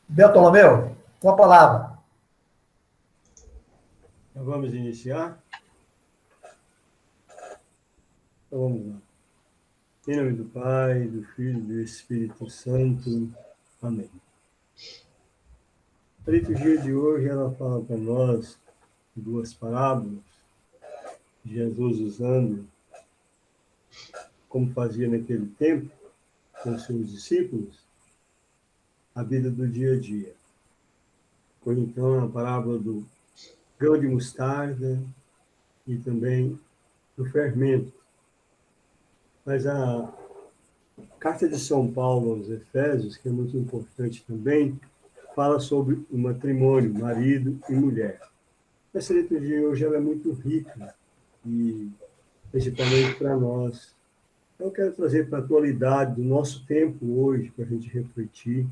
Bertolomeu, com a palavra. Então, vamos iniciar? Então, vamos lá. Em nome do Pai, do Filho e do Espírito Santo. Amém. A liturgia de hoje, ela fala para nós duas parábolas, Jesus usando, como fazia naquele tempo, com seus discípulos, a vida do dia a dia. Ou então a parábola do grão de mostarda e também do fermento. Mas a carta de São Paulo aos Efésios, que é muito importante também, fala sobre o matrimônio, marido e mulher. Essa liturgia hoje ela é muito rica, e principalmente para nós. Eu quero trazer para a atualidade do nosso tempo hoje, para a gente refletir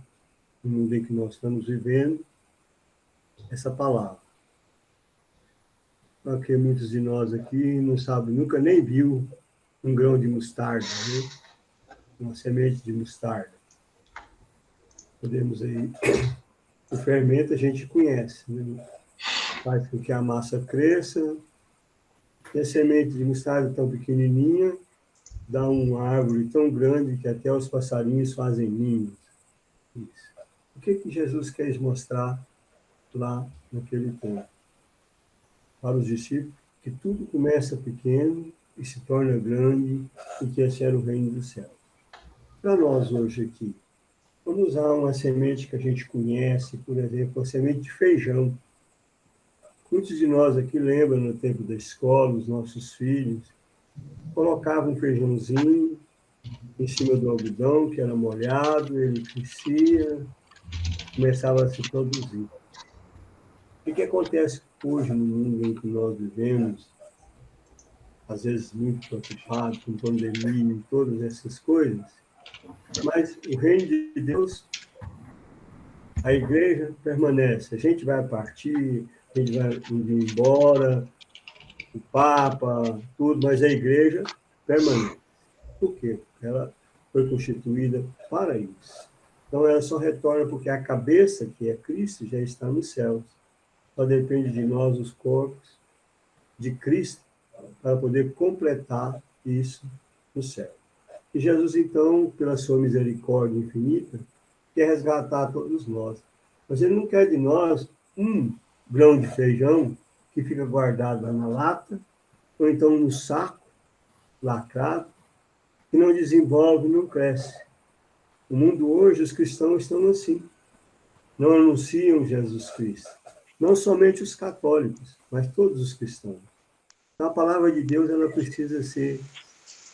no mundo em que nós estamos vivendo, essa palavra. Porque muitos de nós aqui não sabem, nunca nem viu um grão de mostarda, né? Uma semente de mostarda. Podemos aí... O fermento a gente conhece, né? Faz com que a massa cresça, e a semente de mostarda tão pequenininha dá uma árvore tão grande que até os passarinhos fazem ninhos. Isso. O que Jesus quer mostrar lá naquele tempo? Para os discípulos, que tudo começa pequeno e se torna grande, e que esse era o reino do céu. Para nós hoje aqui, vamos usar uma semente que a gente conhece, por exemplo, a semente de feijão. Muitos de nós aqui lembram, no tempo da escola, os nossos filhos colocavam um feijãozinho em cima do algodão, que era molhado, ele crescia, começava a se produzir. O que acontece hoje no mundo em que nós vivemos, às vezes muito preocupado com pandemia e todas essas coisas, mas o reino de Deus, a igreja permanece. A gente vai partir, a gente vai ir embora, o Papa, tudo, mas a igreja permanece. Por quê? Porque ela foi constituída para isso. Então, ela só retorna porque a cabeça, que é Cristo, já está nos céus. Só depende de nós, os corpos de Cristo, para poder completar isso no céu. E Jesus, então, pela sua misericórdia infinita, quer resgatar todos nós. Mas ele não quer de nós um grão de feijão que fica guardado lá na lata, ou então no saco, lacrado, que não desenvolve, não cresce. No mundo hoje, os cristãos estão assim. Não anunciam Jesus Cristo. Não somente os católicos, mas todos os cristãos. Então, a palavra de Deus ela precisa ser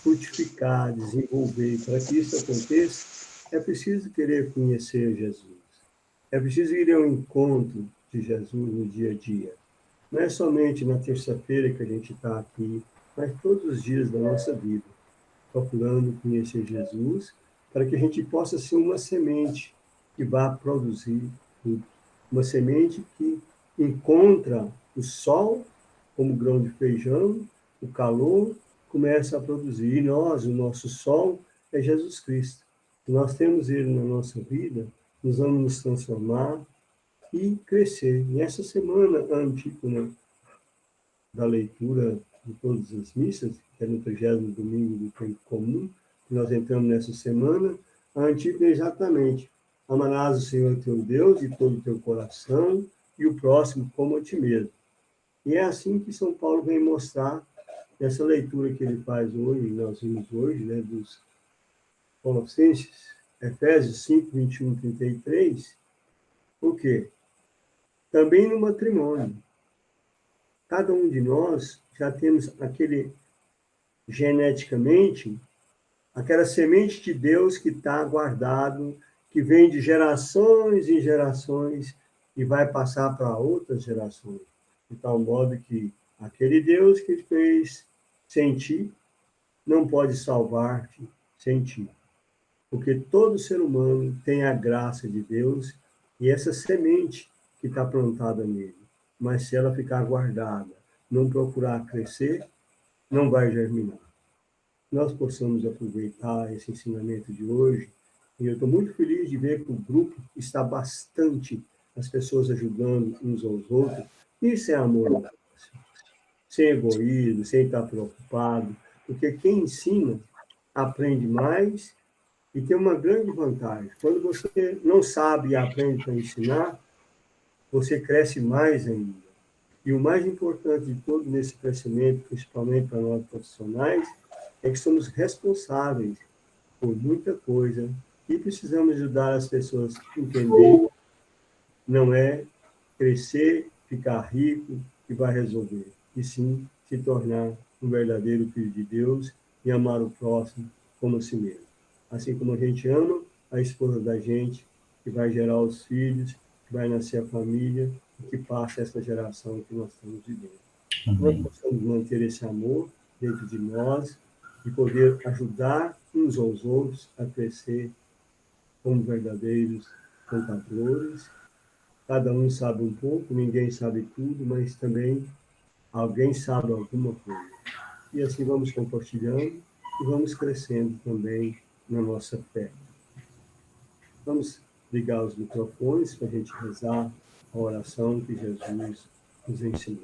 frutificar, desenvolver. Para que isso aconteça, é preciso querer conhecer Jesus. É preciso ir ao encontro de Jesus no dia a dia. Não é somente na terça-feira que a gente está aqui, mas todos os dias da nossa vida, procurando conhecer Jesus, para que a gente possa ser uma semente que vá produzir fruto. Uma semente que encontra o sol como grão de feijão, o calor, começa a produzir. E nós, o nosso sol, é Jesus Cristo. Se nós temos Ele na nossa vida, nós vamos nos transformar e crescer. Nessa semana, a antífona da leitura de todas as missas, que é no 30º domingo do tempo comum, que nós entramos nessa semana, a antífona é exatamente: amarás o Senhor teu Deus de todo o teu coração e o próximo como a ti mesmo. E é assim que São Paulo vem mostrar nessa leitura que ele faz hoje, nós vimos hoje, né, dos Colossenses, Efésios 5, 21, 33, o quê? Também no matrimônio. Cada um de nós já temos aquele, geneticamente, aquela semente de Deus que está guardado, que vem de gerações em gerações e vai passar para outras gerações. De tal modo que aquele Deus que fez sem ti não pode salvar-te sem ti. Porque todo ser humano tem a graça de Deus e essa semente que está plantada nele. Mas se ela ficar guardada, não procurar crescer, não vai germinar. Nós possamos aproveitar esse ensinamento de hoje E eu estou muito feliz de ver que o grupo está bastante, as pessoas ajudando uns aos outros. Isso é amor ao próximo. Sem egoísmo, sem estar preocupado. Porque quem ensina aprende mais e tem uma grande vantagem. Quando você não sabe e aprende para ensinar, você cresce mais ainda. E o mais importante de todo nesse crescimento, principalmente para nós profissionais, é que somos responsáveis por muita coisa e precisamos ajudar as pessoas a entender. Não é crescer, ficar rico e vai resolver, e sim se tornar um verdadeiro filho de Deus e amar o próximo como a si mesmo. Assim como a gente ama a esposa da gente, que vai gerar os filhos, que vai nascer a família, e que passa essa geração que nós estamos vivendo. Nós possamos manter esse amor dentro de nós e poder ajudar uns aos outros a crescer como verdadeiros contadores. Cada um sabe um pouco, ninguém sabe tudo, mas também alguém sabe alguma coisa. E assim vamos compartilhando e vamos crescendo também na nossa fé. Vamos ligar os microfones para a gente rezar a oração que Jesus nos ensinou.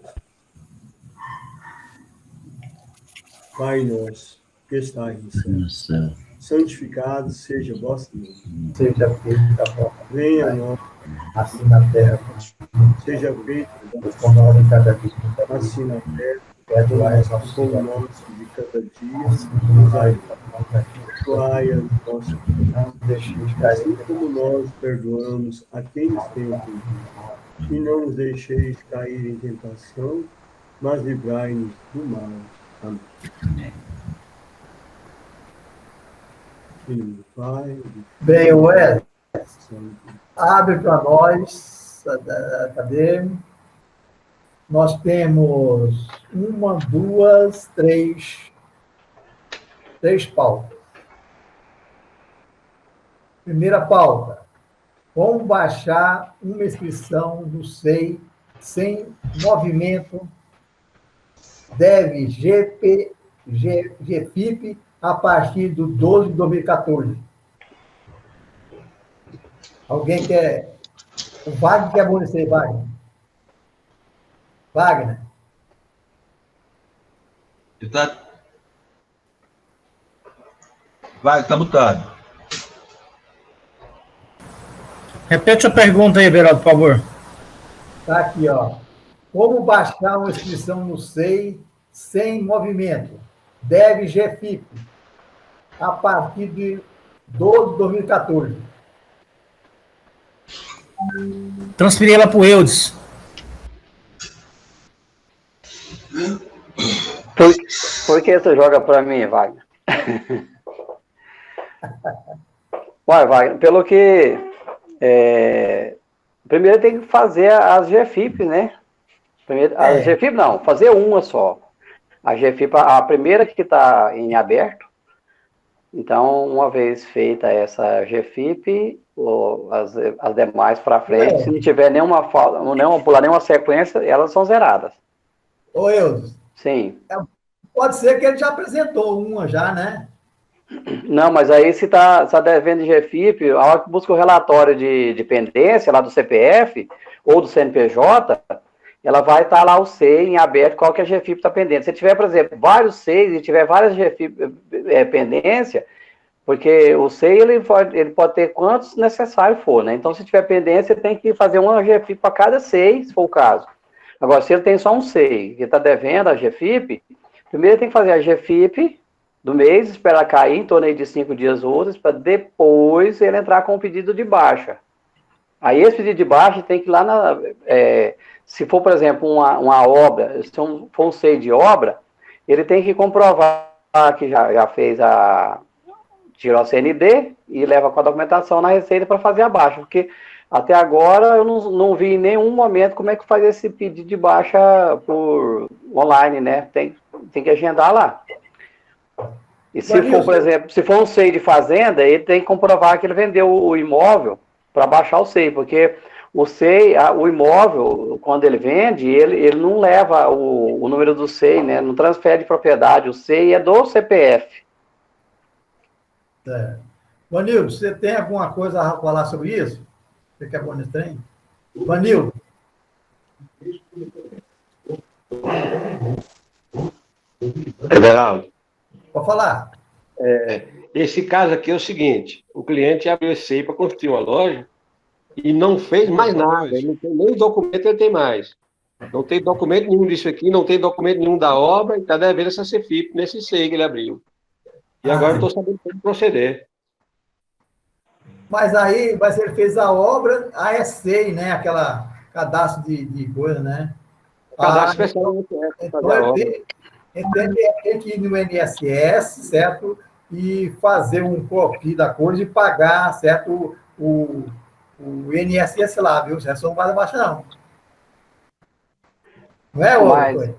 Pai nosso, que estais no céu, santificado seja o vosso nome. Seja feita a vossa Venha a nós, assim na terra seja feita como na hora de cada dia. assim na terra, Perdoai as nossas como ofensas, nosso de cada dia, assim nos como nós perdoai as nossas, não nos deixeis cair assim como nós perdoamos a quem nos tem ofendido. E não nos deixeis cair em tentação, mas livrai-nos do mal. Amém. Em nome do Pai, do Filho Bem, e do Ué, Santo. abre para nós, cadê? Nós temos uma, duas, três pautas. Primeira pauta, como baixar uma inscrição do SEI sem movimento deve GFIP a partir do 12 de 2014. Alguém quer? O Wagner quer abonecer, Wagner. Wagner. Vai, tá mutado. Repete a pergunta aí, Beraldo, por favor. Está aqui, ó. Como baixar uma inscrição no SEI sem movimento? Deve GFIP a partir de 12 de 2014. Transferi ela para o Eudes. Por que você joga para mim, Wagner? Ué, Wagner, pelo que... primeiro tem que fazer as GFIP, né? As GFIP não, fazer uma só. A GFIP, a primeira que está em aberto. Então, uma vez feita essa GFIP, as demais para frente, se não tiver nenhuma falta, não pular nenhuma sequência, elas são zeradas. Ô, Eudes. Sim. Pode ser que ele já apresentou uma já, né? Não, mas aí se está devendo de GFIP, a hora que busca o relatório de pendência lá do CPF ou do CNPJ, ela vai estar lá o SEI em aberto, qual que a GFIP está pendente. Se tiver, por exemplo, vários SEIs e tiver várias GFIP pendência, porque o SEI ele pode ter quantos necessário for, né? Então, se tiver pendência, tem que fazer uma GFIP para cada SEI, se for o caso. Agora, se ele tem só um SEI que está devendo a GFIP, primeiro tem que fazer a GFIP do mês, esperar cair em torno de 5 dias úteis, para depois ele entrar com o pedido de baixa. Aí esse pedido de baixa tem que ir lá se for, por exemplo, uma obra, se for um SEI de obra, ele tem que comprovar que já fez tirou a CND e leva com a documentação na Receita para fazer a baixa, porque até agora eu não vi em nenhum momento como é que faz esse pedido de baixa por online, né? Tem que agendar lá. E se for, por exemplo, se for um SEI de fazenda, ele tem que comprovar que ele vendeu o imóvel para baixar o SEI, porque o SEI, o imóvel, quando ele vende, ele não leva o número do SEI, né? Não transfere de propriedade, o SEI é do CPF. Vanildo, você tem alguma coisa a falar sobre isso? Você quer pôr nesse trem? Vanildo. Everaldo, Pode falar. esse caso aqui é o seguinte: o cliente abriu esse aí para construir uma loja e não fez mais nada. Ele não tem nem documento, ele tem mais. Não tem documento nenhum disso aqui, não tem documento nenhum da obra, e está devendo essa CFIP nesse SEI que ele abriu. E agora eu estou sabendo como proceder. Mas ele fez a obra, a ESEI, né? Aquela cadastro de coisa, né? Cadastro especial então ele tem que ir no INSS, certo? E fazer um copy da coisa e pagar, certo? O INSS lá, viu? Essa não vai abaixo, não. Não é, Mas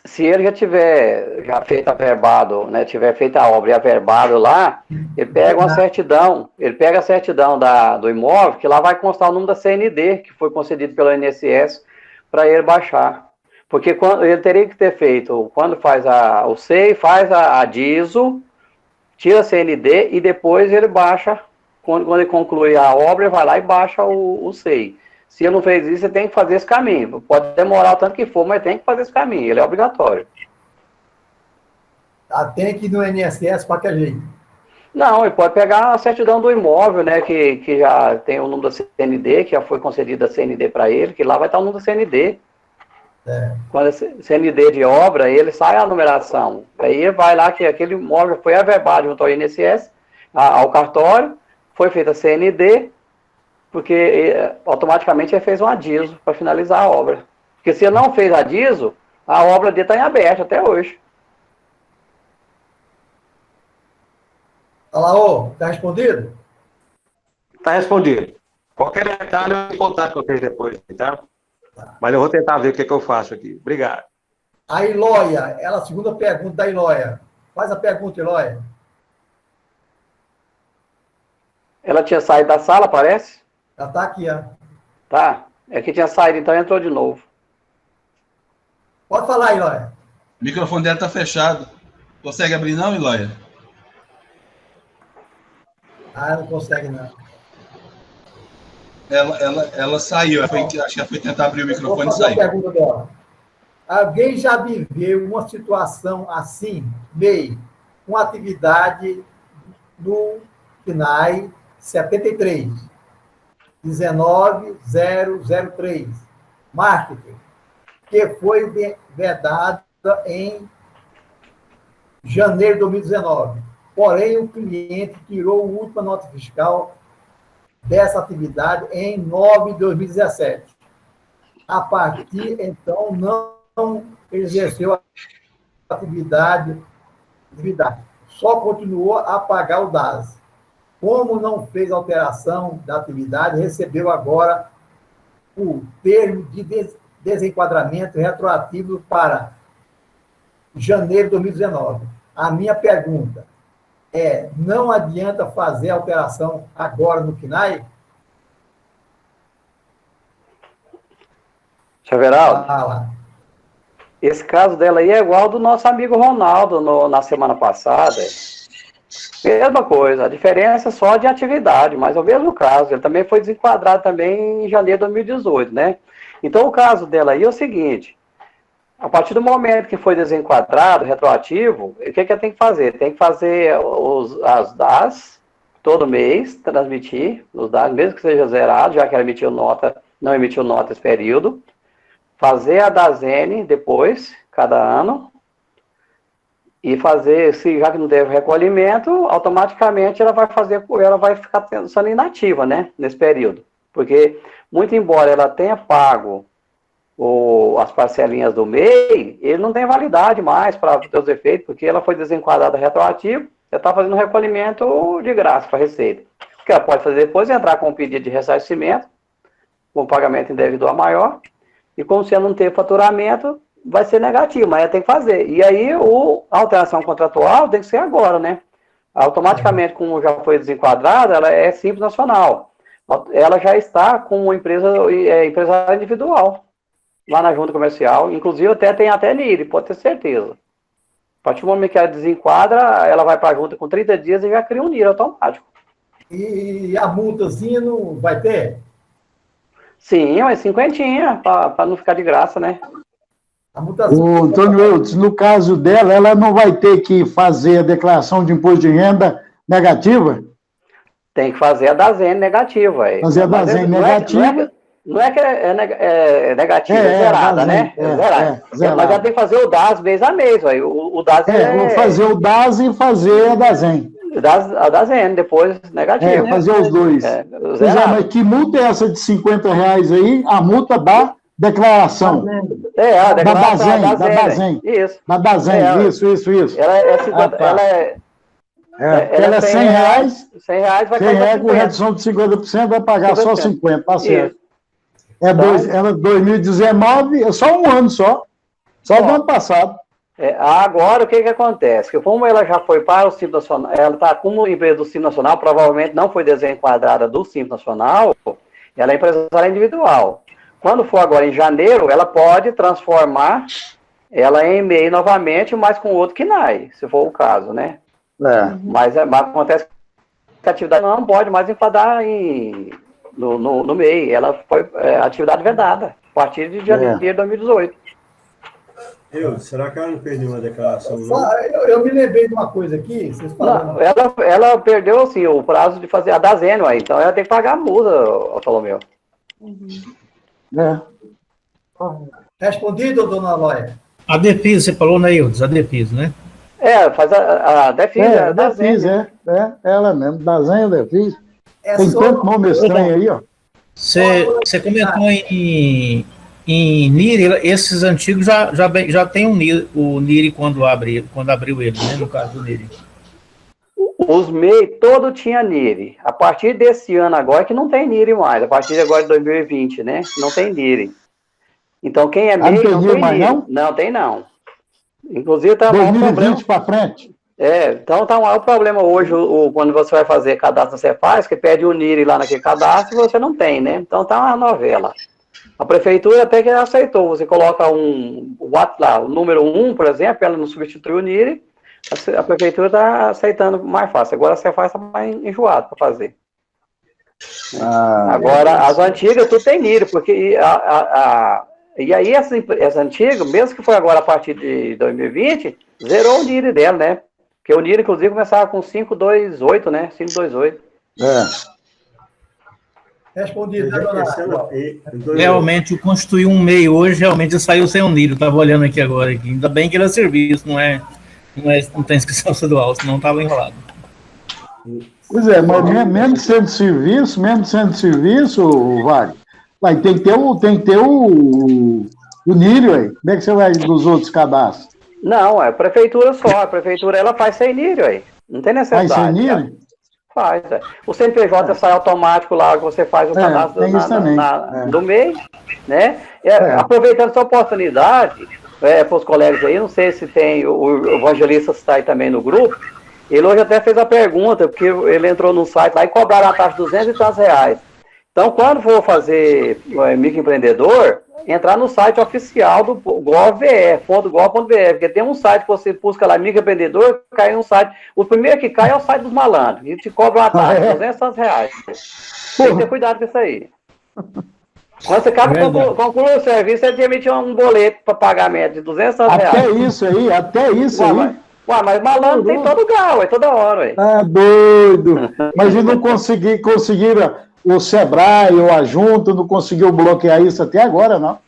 se ele já feito averbado, né, tiver feito a obra e averbado lá, ele pega uma certidão, ele pega a certidão do imóvel, que lá vai constar o número da CND, que foi concedido pelo INSS, para ele baixar. Porque ele teria que ter feito, quando faz o SEI, faz a DISO, tira a CND e depois ele baixa, quando ele conclui a obra, ele vai lá e baixa o SEI. Se ele não fez isso, você tem que fazer esse caminho. Pode demorar o tanto que for, mas tem que fazer esse caminho. Ele é obrigatório. Tem que ir no INSS para que jeito? Não, ele pode pegar a certidão do imóvel, né, que já tem o número da CND, que já foi concedida a CND para ele, que lá vai estar o número da CND. Quando é CND de obra, ele sai a numeração. Aí ele vai lá que aquele imóvel foi averbado junto ao INSS, ao cartório, foi feita a CND, porque automaticamente ele fez um adiso para finalizar a obra. Porque se ele não fez adiso, a obra dele está em aberto até hoje. Olha lá, está respondido? Está respondido. Qualquer detalhe eu vou contar com vocês depois, tá? Mas eu vou tentar ver o que eu faço aqui. Obrigado. A Ilóia, a segunda pergunta da Ilóia. Faz a pergunta, Ilóia. Ela tinha saído da sala, parece? Já está aqui, ó. Tá. É que tinha saído, então entrou de novo. Pode falar, Ilóia. O microfone dela está fechado. Consegue abrir não, Ilóia? Não consegue, não. Ela saiu. Acho que ela foi tentar abrir o microfone e saiu. Pergunta dela. Alguém já viveu uma situação assim, MEI, com atividade no PNAE 73, 19003, marketing, que foi vedada em janeiro de 2019. Porém, o cliente tirou a última nota fiscal dessa atividade em 9 de 2017. A partir, então, não exerceu a atividade, só continuou a pagar o DAS. Como não fez alteração da atividade, recebeu agora o termo de desenquadramento retroativo para janeiro de 2019. A minha pergunta é, não adianta fazer alteração agora no CNAE? Everaldo, esse caso dela aí é igual ao do nosso amigo Ronaldo na semana passada. Mesma coisa, a diferença é só de atividade, mas é o mesmo caso. Ele também foi desenquadrado também em janeiro de 2018, né? Então, o caso dela aí é o seguinte, a partir do momento que foi desenquadrado, retroativo, o que ela tem que fazer? Tem que fazer as DAS todo mês, transmitir os DAS, mesmo que seja zerado, já que ela emitiu nota, não emitiu nota esse período, fazer a DASN depois, cada ano, e fazer, se já que não teve recolhimento, automaticamente ela vai ficar sendo inativa, né, nesse período. Porque, muito embora ela tenha pago as parcelinhas do MEI, ele não tem validade mais para ter os efeitos, porque ela foi desenquadrada retroativo, ela está fazendo recolhimento de graça para a Receita. O que ela pode fazer depois é entrar com um pedido de ressarcimento, com pagamento indevido a maior, e como se ela não ter faturamento, vai ser negativo, mas ela tem que fazer. E aí, a alteração contratual tem que ser agora, né? Automaticamente, como já foi desenquadrada, ela é simples nacional. Ela já está com uma empresária individual, lá na junta comercial. Inclusive, tem até NIRI, pode ter certeza. A partir do momento que ela desenquadra, ela vai para a junta com 30 dias e já cria um NIRI automático. E a multazinha não vai ter? Sim, mas 50, para não ficar de graça, né? A multazinha. O Antônio Eudes, no caso dela, ela não vai ter que fazer a declaração de imposto de renda negativa? Tem que fazer a DASEN negativa. Fazer a DASEN negativa. Não é que é negativa, é zerada, né? Zerada. Zerada. Mas já tem que fazer o DAS mês a mês. Aí. O DAS vou fazer o DAS e fazer a DASEN. A DASEN, depois negativa. Fazer os dois. Mas que multa é essa de R$50 aí? A multa da declaração. A declaração da DASEN. Isso. Da DASEN, isso. Ela é 50, ela é R$100. R$100 vai cair com redução de 50%, vai pagar 50%. Só 50%, tá certo. Ela 2019, é só um ano só. Só do ano passado. Agora, o que acontece? Que como ela já foi para o Simples Nacional, ela está como empresa do Simples Nacional, provavelmente não foi desenquadrada do Simples Nacional, ela é empresária individual. Quando for agora em janeiro, ela pode transformar ela em MEI novamente, mas com outro KNAI, se for o caso, né? Mas acontece que a atividade não pode mais enquadrar no MEI. Ela foi atividade vedada a partir de janeiro de 2018. Será que ela não perdeu uma declaração? Não? Eu me lembrei de uma coisa aqui, vocês falaram. Não, ela perdeu assim, o prazo de fazer a DASEN, então ela tem que pagar a multa, Salomeu. Respondido, dona Aloia? A DEFIS, você falou, né, Eudes? A DEFIS, né? Faz a DEFIS, a DASEN. Ela mesmo, DASEN, DEFIS. Tem só... tanto nome estranho aí, ó. Você comentou em NIRI, esses antigos já tem o NIRI quando abriu ele, né? No caso do NIRI. Os MEI todo tinha NIRI. A partir desse ano agora que não tem NIRI mais. A partir de agora de 2020, né? Não tem NIRI. Então quem é MEI não tem NIRI. Não? Não tem não. Inclusive tá 2020 para frente. Então tá um maior problema hoje, quando você vai fazer cadastro, você faz, que pede o NIRI lá naquele cadastro e você não tem, né? Então tá uma novela. A prefeitura até que aceitou, você coloca o número 1, por exemplo, ela não substitui o NIRI, a prefeitura está aceitando mais fácil. Agora você faz, está mais enjoado para fazer. Agora, as antigas, tudo tem NIRI, porque e aí essa antiga, mesmo que foi agora a partir de 2020, zerou o NIRI dela, né? Porque o NIRI, inclusive, começava com 528, né? 528. Respondido, né, dona? Realmente, o constituir um MEI hoje, realmente saiu sem o NIRI. Eu estava olhando aqui agora. Ainda bem que ele é serviço, não tem inscrição estadual, senão estava enrolado. Pois mas mesmo sendo serviço, Wagner, tem que ter o NIRI, aí. Como é que você vai dos outros cadastros? Não, a prefeitura só. A prefeitura, ela faz sem NIRI, aí. Não tem necessidade. Faz sem NIRI? Faz, O CNPJ sai automático lá, que você faz o cadastro do mês, né? Aproveitando essa oportunidade, para os colegas aí, não sei se tem o Evangelista está aí também no grupo, ele hoje até fez a pergunta, porque ele entrou no site lá e cobraram a taxa de R$200 e tantos. Então, quando for fazer microempreendedor, entrar no site oficial do gov.br, porque tem um site que você busca lá, microempreendedor, cai no site. O primeiro que cai é o site dos malandros, e te cobra uma taxa de R$200. Tem que ter cuidado com isso aí. Quando você acaba conclui o serviço, ele te emite um boleto para pagamento de R$200. Até isso aí. Mas malandro tem todo lugar, toda hora. Doido. Mas e não conseguiram o Sebrae ou a Junta não conseguiu bloquear isso até agora, não?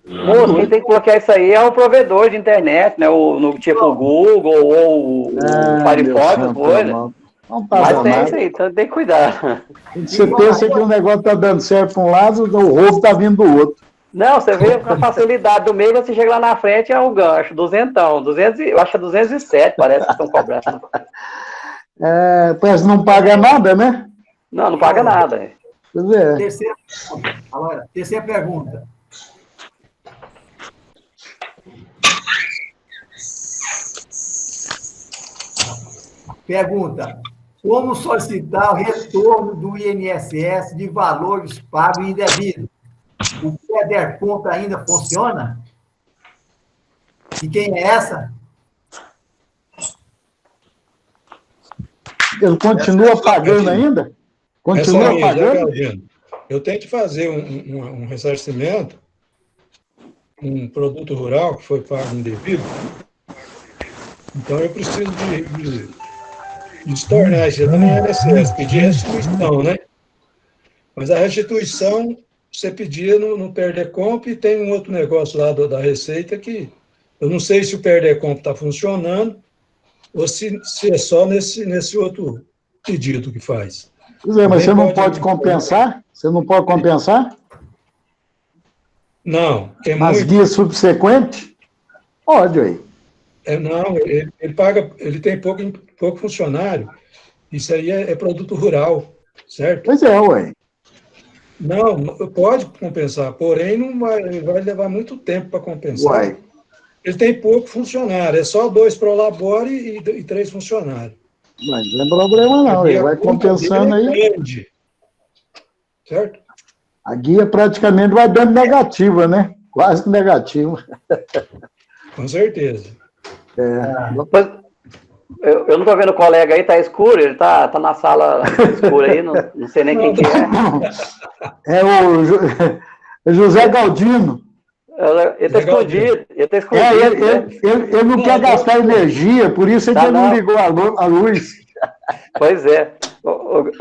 Moço, quem tem que bloquear isso aí é o provedor de internet, né? Tipo o Google ou o Firefox, coisa. Mas tem isso aí, então tem que cuidar. Você pensa que o negócio tá dando certo para um lado, o roubo tá vindo do outro. Não, você vê com a facilidade do meio, você chega lá na frente, é o gancho, 200, eu acho que é 207, parece que estão cobrando. Parece que não paga nada, né? Não paga nada. Pois é. Terceira pergunta. Pergunta: como solicitar o retorno do INSS de valores pagos indevidos? O PEDER Conta ainda funciona? E quem é essa? Ele continua pagando ainda? Continua minha, Zé pagando? Galdino, eu tenho que fazer um ressarcimento, um produto rural que foi pago indevido, então eu preciso de estornar isso lá no INSS, pedir restituição, né? Mas a restituição, você pedia no Perdecomp, e tem um outro negócio lá da Receita que eu não sei se o Perdecomp está funcionando ou se é só nesse outro pedido que faz. Pois é, mas você não pode compensar? Você não pode compensar? Não, é Nas muito. guias subsequentes? Pode, aí. Não, ele paga, ele tem pouco funcionário. Isso aí é produto rural, certo? Pois é, ué. Não, pode compensar, porém não vai levar muito tempo para compensar. Uai. Ele tem pouco funcionário, é só 2 prolabore e 3 funcionários. Mas não é problema não, ele vai compensando aí. Grande, certo? A guia praticamente vai dando negativa, né? Quase negativa. Com certeza. Eu não estou vendo o colega aí, tá escuro, ele tá na sala escura aí, não sei nem quem que é. É o José Galdino. Ele está escondido, ele está escondido. Ele não quer gastar energia, por isso ele não ligou a luz. Pois é.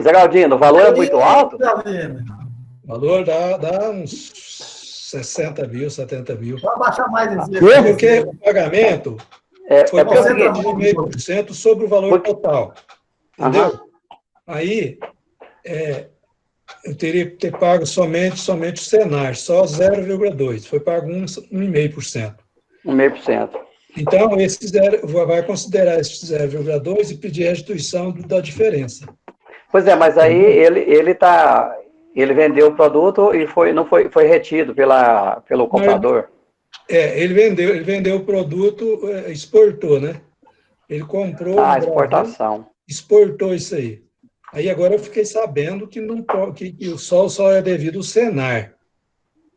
Zé Galdino, o valor é muito alto? O valor dá uns 60 mil, 70 mil. Pode baixar mais esse. Porque o pagamento foi porque é o seguinte, 1,5% sobre o valor total. Entendeu? Aí, eu teria que ter pago somente o Senar, só 0,2%. Foi pago 1,5%. 1,5%. Então, vai considerar esse 0,2% e pedir restituição da diferença. Pois é, mas aí ele vendeu o produto e não foi retido pelo comprador. Ele vendeu o produto, exportou, né? Ele comprou. Exportação. Exportou isso aí. Aí agora eu fiquei sabendo que o só é devido ao Senar,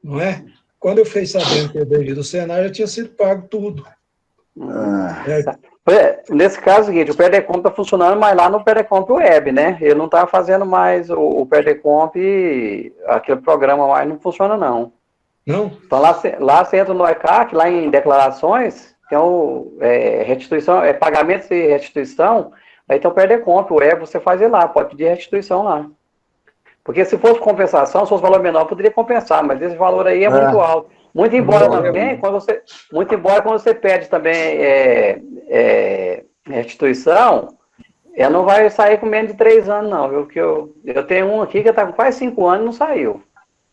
não é? Quando eu fiquei sabendo que é devido ao Senar, já tinha sido pago tudo. Nesse caso, é o seguinte, o Perdecomp está funcionando, mas lá no Perdecomp Web, né? Ele não está fazendo mais o Perdecomp, aquele programa mais não funciona, não. Não? Então lá você entra no ECAC, lá em declarações, tem restituição, pagamentos e restituição, aí tem o Perdecomp Web, você faz ele lá, pode pedir restituição lá. Porque se fosse compensação, se fosse valor menor, poderia compensar, mas esse valor aí é muito alto. Muito embora também, quando você pede também restituição, ela não vai sair com menos de 3 anos, não, viu? Porque eu tenho um aqui que está com quase 5 anos e não saiu.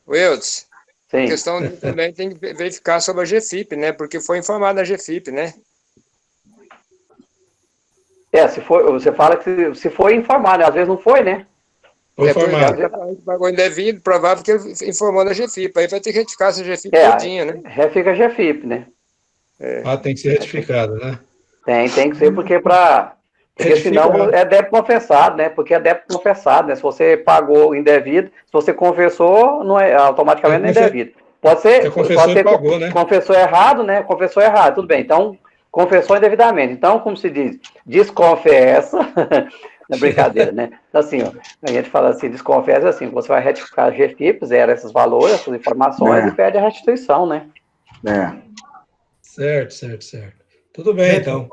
Wilds, Sim. A questão também tem que verificar sobre a GFIP, né? Porque foi informada a GFIP, né? Você fala que se foi informado, né? Às vezes não foi, né? Pagou indevido, provável que ele informou da GFIP. Aí vai ter que retificar essa GFIP todinha, né? Fica a GFIP, né? Tem que ser retificado, né? Tem que ser, porque senão é débito confessado, né? Porque é débito confessado, né? Se você pagou indevido, se você confessou, não é, automaticamente não é indevido. Pode ser, pagou, né? Confessou errado, né? Confessou errado, tudo bem. Então, confessou indevidamente. Então, como se diz, desconfessa... É brincadeira, né? Assim, a gente fala assim, desconfessa assim, você vai retificar a GFIP, zera esses valores, essas informações e pede a restituição, né? Certo. Tudo bem, então.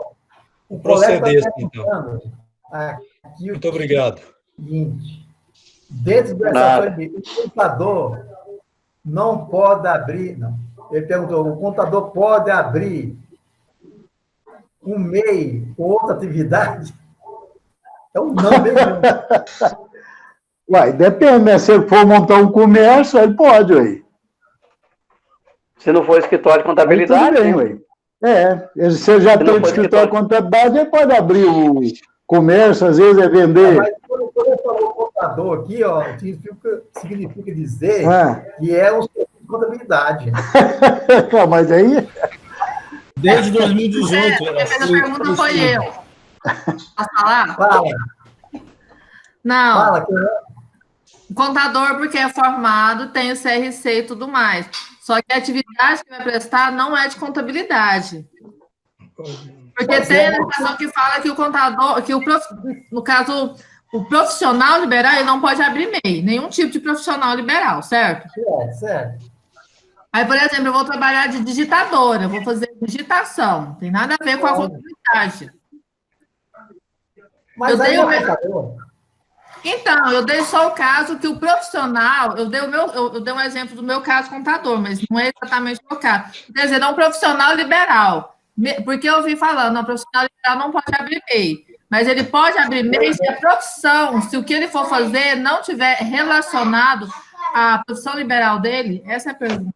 Vou proceder assim, então. Muito obrigado. Desgraçadamente, o contador não pode abrir, não. Ele perguntou, o contador pode abrir um MEI com outra atividade? Não mesmo. Uai, depende, né? Se ele for montar um comércio, ele pode, ué. Se não for escritório de contabilidade, tudo bem, ué. Se ele já tem escritório de contabilidade, ele pode abrir o comércio, às vezes é vender. Mas quando eu falo contador aqui, significa dizer que é um serviço de contabilidade. Mas aí... Desde 2018. Quem fez a pergunta foi eu. Posso falar? Fala. Não. Fala. O contador, porque é formado, tem o CRC e tudo mais. Só que a atividade que vai prestar não é de contabilidade. Porque tem a legislação que fala que o contador, no caso, O profissional liberal, ele não pode abrir MEI, nenhum tipo de profissional liberal, certo? Certo. Aí, por exemplo, eu vou trabalhar de digitadora, eu vou fazer digitação, não tem nada a ver com a contabilidade. Mas aí Então, eu dei só o caso que o profissional, eu dei um exemplo do meu caso contador, mas não é exatamente o meu caso. Quer dizer, não um profissional liberal, porque eu ouvi falando, não, profissional liberal não pode abrir MEI, mas ele pode abrir MEI se a profissão, se o que ele for fazer não tiver relacionado à profissão liberal dele. Essa é a pergunta.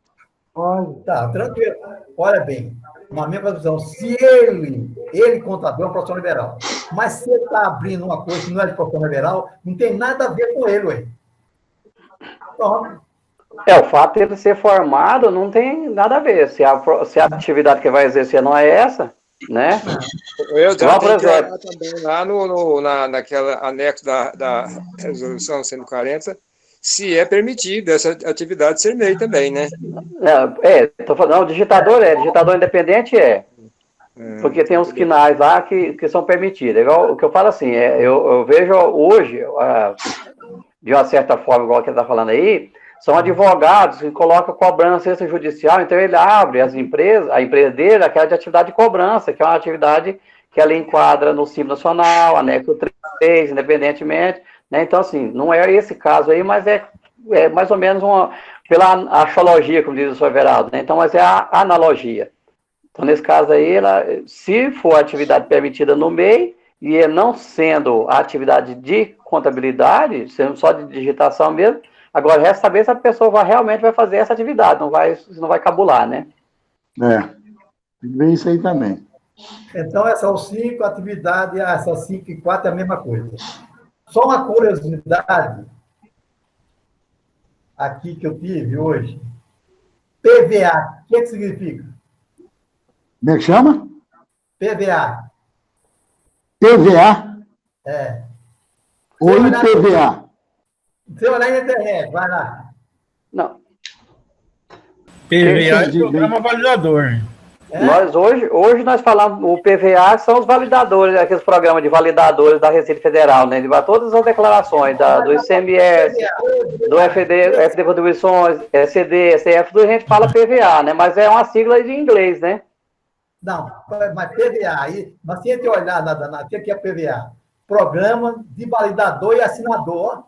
Tá, tranquilo. Olha bem, na minha visão, se ele contador é um profissional liberal, mas se ele está abrindo uma coisa que não é de profissional liberal, não tem nada a ver com ele, ué. Pronto. O fato de ele ser formado não tem nada a ver. Se a atividade que vai exercer não é essa, né? Eu já tenho que olhar também lá naquela anexo da resolução 140, se é permitido essa atividade ser MEI também, né? Tô falando, digitador independente porque tem uns quinais lá que são permitidos. Igual o que eu falo assim, eu vejo hoje, de uma certa forma, igual que ele está falando aí, são advogados que colocam cobrança extrajudicial, então ele abre a empresa dele, aquela de atividade de cobrança, que é uma atividade que ela enquadra no Simples Nacional, anexo 3, independentemente, né? Então, assim, não é esse caso aí, mas é mais ou menos pela axiologia, como diz o senhor Everaldo, né? Então, mas é a analogia. Então, nesse caso aí, se for atividade permitida no MEI, e não sendo a atividade de contabilidade, sendo só de digitação mesmo, agora resta saber se a pessoa realmente vai fazer essa atividade, não vai cabular, né? Tem que ver isso aí também. Então, essas 5 atividades, essas 5 e 4 é a mesma coisa. Só uma curiosidade aqui que eu tive hoje. PVA, o que significa? Como é que chama? PVA. PVA? Ou IPVA? Você olhar na internet, vai lá. Não. PVA é programa validador. Nós hoje nós falamos, o PVA são os validadores, aqueles programas de validadores da Receita Federal, né? De todas as declarações do ICMS, do FD Contribuições, SCD, SF, a gente fala PVA, né? Mas é uma sigla de inglês, né? Não, mas PVA, mas se a gente olhar o que é PVA? Programa de validador e assinador.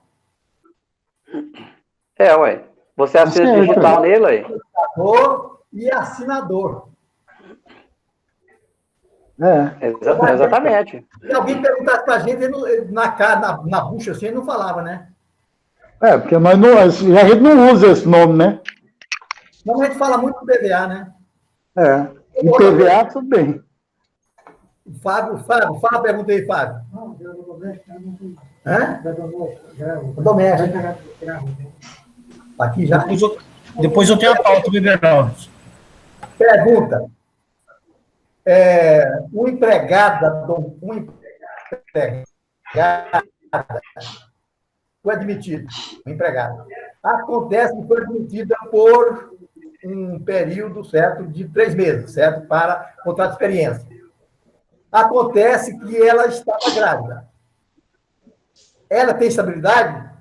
Você assina digital nele aí. Validador e assinador. Exatamente. Se alguém perguntasse para a gente, na bucha assim, ele não falava, né? Porque a gente não usa esse nome, né? Não, a gente fala muito do PVA, né? E PVA, tudo bem. Fábio, fala a pergunta aí, Fábio. Doméstico. Aqui já. Depois eu tenho a pauta, liberal. Pergunta. O empregada foi admitido, o empregado. Acontece que foi admitida por um período, certo, de 3 meses, certo, para contrato de experiência. Acontece que ela estava grávida. Ela tem estabilidade?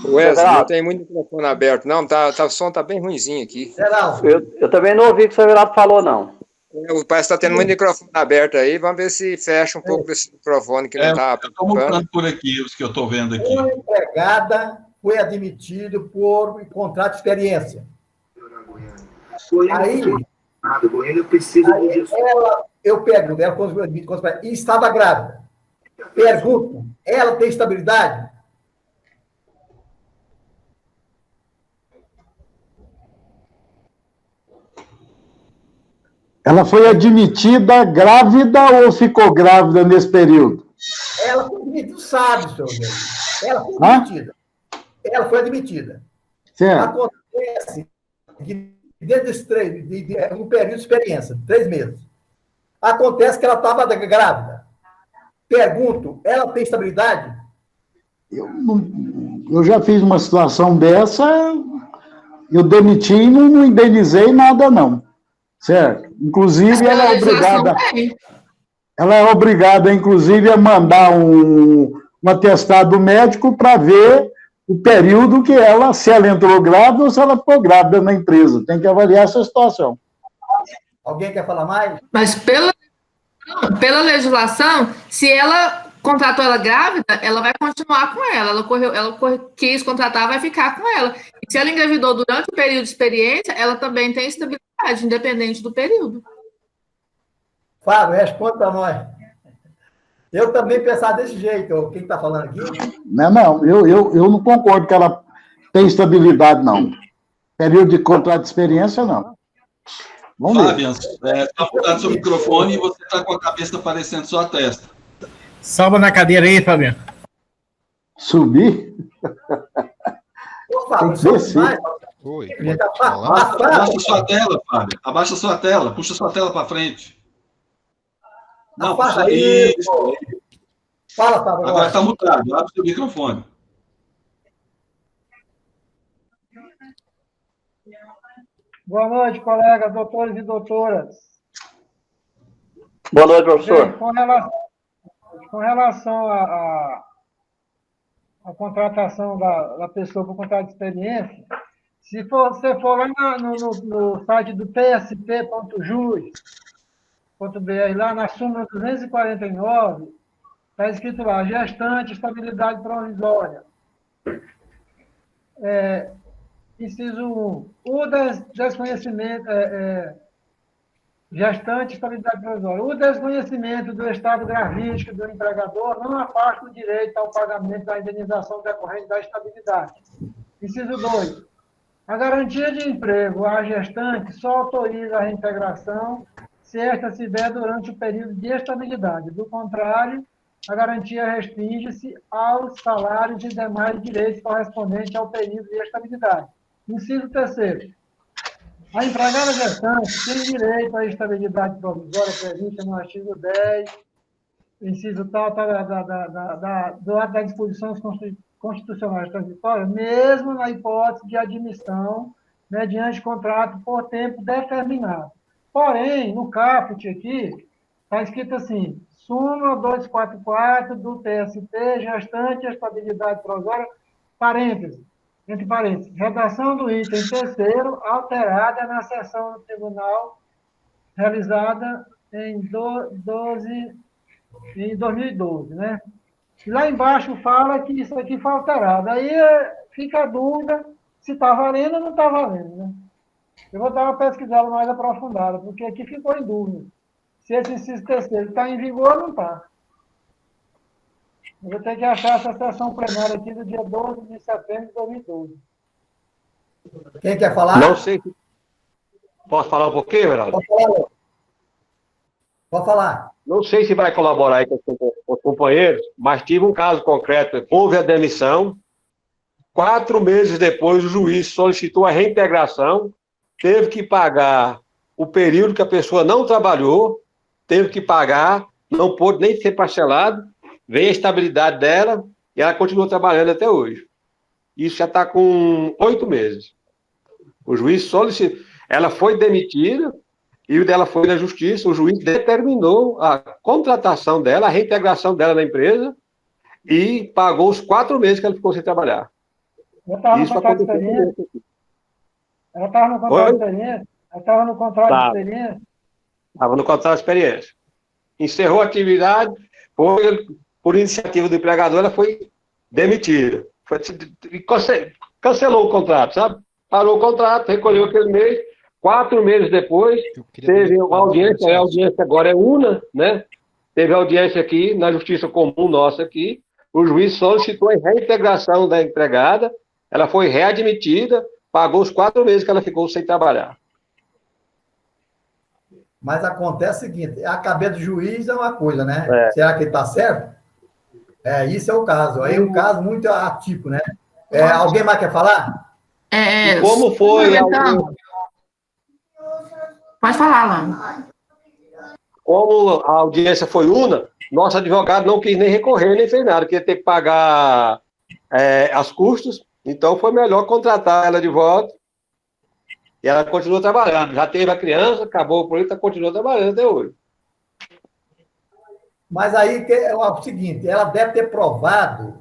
Wesley, não tem muito microfone aberto, não. O som está bem ruinzinho aqui. Eu também não ouvi o que o senhor Everaldo falou, não. Parece que está tendo muito microfone aberto aí. Vamos ver se fecha um pouco desse microfone que não está. Eu estou mostrando por aqui os que eu estou vendo aqui. Uma empregada foi admitido por contrato de experiência. Aí eu pergunto, ela e estava grávida. Pergunto, ela tem estabilidade? Ela foi admitida grávida ou ficou grávida nesse período? Ela foi admitida, sabe, senhor. Ela foi admitida. Ela foi admitida. Certo. Acontece que dentro desse um período de experiência, 3 meses. Acontece que ela estava grávida. Pergunto, ela tem estabilidade? Eu já fiz uma situação dessa, eu demiti e não indenizei nada, não. Certo. Inclusive, ela é legislação obrigada. tem. Ela é obrigada, inclusive, a mandar um atestado médico para ver o período que ela, se ela entrou grávida ou se ela ficou grávida na empresa. Tem que avaliar essa situação. Alguém quer falar mais? Mas pela legislação, se ela contratou ela grávida, ela vai continuar com ela. Quis contratar, vai ficar com ela. E se ela engravidou durante o período de experiência, ela também tem estabilidade, independente do período. Fábio, responde para nós. Eu também pensava desse jeito. Quem está falando aqui? Não, eu não concordo que ela tem estabilidade, não. Período de contrato de experiência, não. Vamos ver. Fabian, está apontado seu microfone e você está com a cabeça parecendo sua testa. Salva na cadeira aí, Fabiano. Subir? Ô, Fábio, Tem que descer. mais. Oi, Abaixa sua tela, Fábio. Abaixa sua tela. Puxa sua tela para frente. Não, Abaixa puxa aí. isso. Fala, Fábio. Agora está mutado. Abre seu microfone. Boa noite, colegas, doutores e doutoras. Boa noite, professor. Bem, com relação à contratação da pessoa por contrato de experiência, se você for lá no site do psp.jus.br, lá na súmula 249, está escrito lá, gestante, estabilidade provisória. Inciso 1, o desconhecimento, gestante, estabilidade provisória. O desconhecimento do estado gravídico do empregador não afasta o direito ao pagamento da indenização decorrente da estabilidade. Inciso 2, a garantia de emprego à gestante só autoriza a reintegração se esta se der durante o período de estabilidade. Do contrário, a garantia restringe-se aos salários e demais direitos correspondentes ao período de estabilidade. Inciso 3º. A empregada gestante tem direito à estabilidade provisória prevista no artigo 10, inciso tal, do ato das disposições constitucionais transitórias, mesmo na hipótese de admissão mediante contrato por tempo determinado. Porém, no caput aqui, está escrito assim, súmula 244 do TST, gestante, estabilidade provisória, parênteses, entre parênteses, redação do item 3º, alterada na sessão do tribunal, realizada em 2012, né? E lá embaixo fala que isso aqui foi alterado. Aí fica a dúvida se está valendo ou não está valendo, né? Eu vou dar uma pesquisada mais aprofundada, porque aqui ficou em dúvida. Se esse inciso 3º está em vigor ou não está. Eu vou ter que achar essa sessão plenária aqui do dia 12 de setembro de 2012. Quem quer falar? Não sei. Posso falar um pouquinho, Geraldo? Pode falar. Não sei se vai colaborar aí com os companheiros, mas tive um caso concreto. Houve a demissão. 4 meses depois, o juiz solicitou a reintegração, teve que pagar o período que a pessoa não trabalhou, teve que pagar, não pôde nem ser parcelado, veio a estabilidade dela e ela continua trabalhando até hoje. Isso já está com 8 meses. O juiz solicitou, ela foi demitida e ela foi na justiça, o juiz determinou a contratação dela, a reintegração dela na empresa e pagou os 4 meses que ela ficou sem trabalhar. Isso aconteceu. Ela estava no contrato de experiência? Ela estava no contrato de experiência? Estava no contrato de experiência. Encerrou a atividade, por iniciativa do empregador, ela foi demitida. Cancelou o contrato, sabe? Parou o contrato, recolheu aquele mês. 4 meses depois, teve uma audiência, a audiência agora é una, né? Teve audiência aqui, na Justiça Comum nossa aqui, o juiz solicitou a reintegração da empregada, ela foi readmitida, pagou os 4 meses que ela ficou sem trabalhar. Mas acontece o seguinte, a cabeça do juiz é uma coisa, né? É. Será que ele está certo? Isso é o caso. Aí um caso muito atípico, né? Alguém mais quer falar? E como foi... Pode falar, Alan. Como a audiência foi una, nosso advogado não quis nem recorrer, nem fez nada, porque ia ter que pagar as custos, então foi melhor contratar ela de volta E ela continua trabalhando. Já teve a criança, acabou o projeto, continua trabalhando até hoje. Mas aí é o seguinte, ela deve ter provado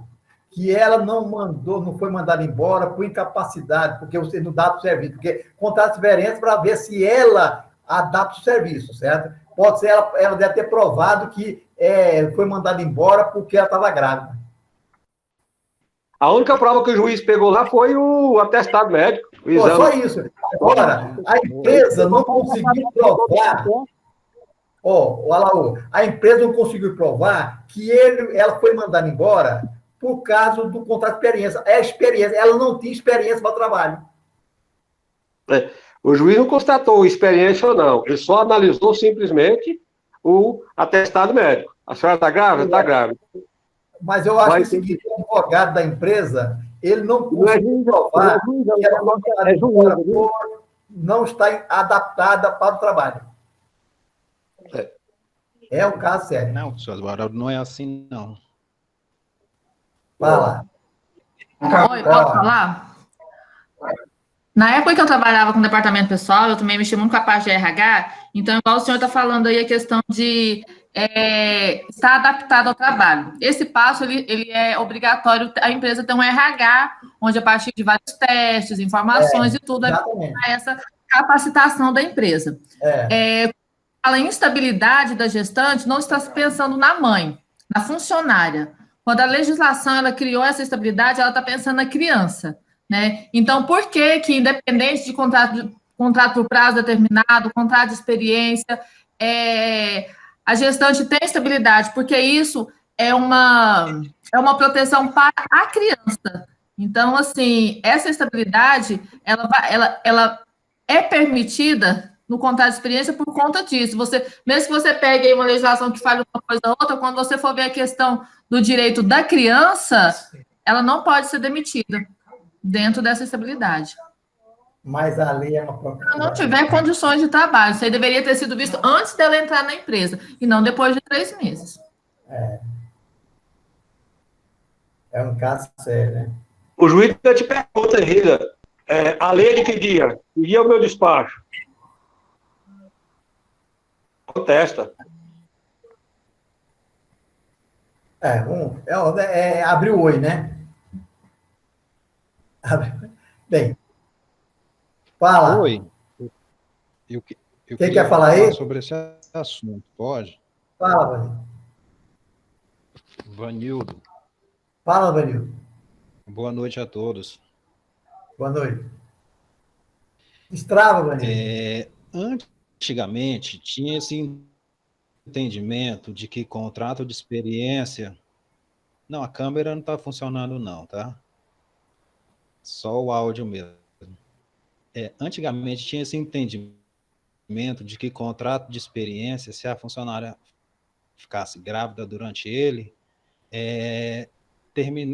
que ela não foi mandada embora por incapacidade, porque você não dá para o serviço, porque contrato de experiência para ver se ela adapta o serviço, certo? Pode ser, ela deve ter provado que foi mandada embora porque ela estava grávida. A única prova que o juiz pegou lá foi o atestado médico. O exame. Só isso. Agora, a empresa não conseguiu provar. A empresa não conseguiu provar que ela foi mandada embora por causa do contrato de experiência. É experiência. Ela não tinha experiência para o trabalho. O juiz não constatou experiência ou não. Ele só analisou simplesmente o atestado médico. A senhora está grávida? Está grávida. Mas eu acho que o seguinte, o advogado da empresa, ele não conseguiu provar que ela não está adaptada para o trabalho. É um caso sério. Não, professor Eduardo, não é assim, não. Fala. Oi, posso falar? Na época que eu trabalhava com o departamento pessoal, eu também mexi muito com a parte de RH, então, igual o senhor está falando aí, a questão de estar adaptado ao trabalho. Esse passo, ele é obrigatório, a empresa tem um RH, onde a partir de vários testes, informações e tudo, essa capacitação da empresa. A instabilidade da gestante não está pensando na mãe, na funcionária. Quando a legislação ela criou essa estabilidade, ela está pensando na criança, né? Então, por que independente de contrato por prazo determinado, contrato de experiência, a gestante tem estabilidade? Porque isso é uma proteção para a criança. Então, assim, essa estabilidade, ela é permitida no contrato de experiência por conta disso. Mesmo que você pegue aí uma legislação que fale uma coisa ou outra, quando você for ver a questão do direito da criança, ela não pode ser demitida dentro dessa estabilidade. Mas a lei é uma própria. Se ela não tiver condições de trabalho, isso aí deveria ter sido visto antes dela entrar na empresa, e não depois de 3 meses. É um caso sério, né? O juiz te pergunta, Rita, a lei é de que dia? Que dia é o meu despacho? Contesta. Abriu o oi, né? Bem, fala. Oi. Quem quer falar aí? Sobre esse assunto, pode? Fala, Vanildo. Vanildo. Fala, Vanildo. Boa noite a todos. Boa noite. Destrava, Vanildo. Antigamente, tinha esse entendimento de que contrato de experiência... Não, a câmera não está funcionando não, tá? Só o áudio mesmo. Antigamente, tinha esse entendimento de que contrato de experiência, se a funcionária ficasse grávida durante ele,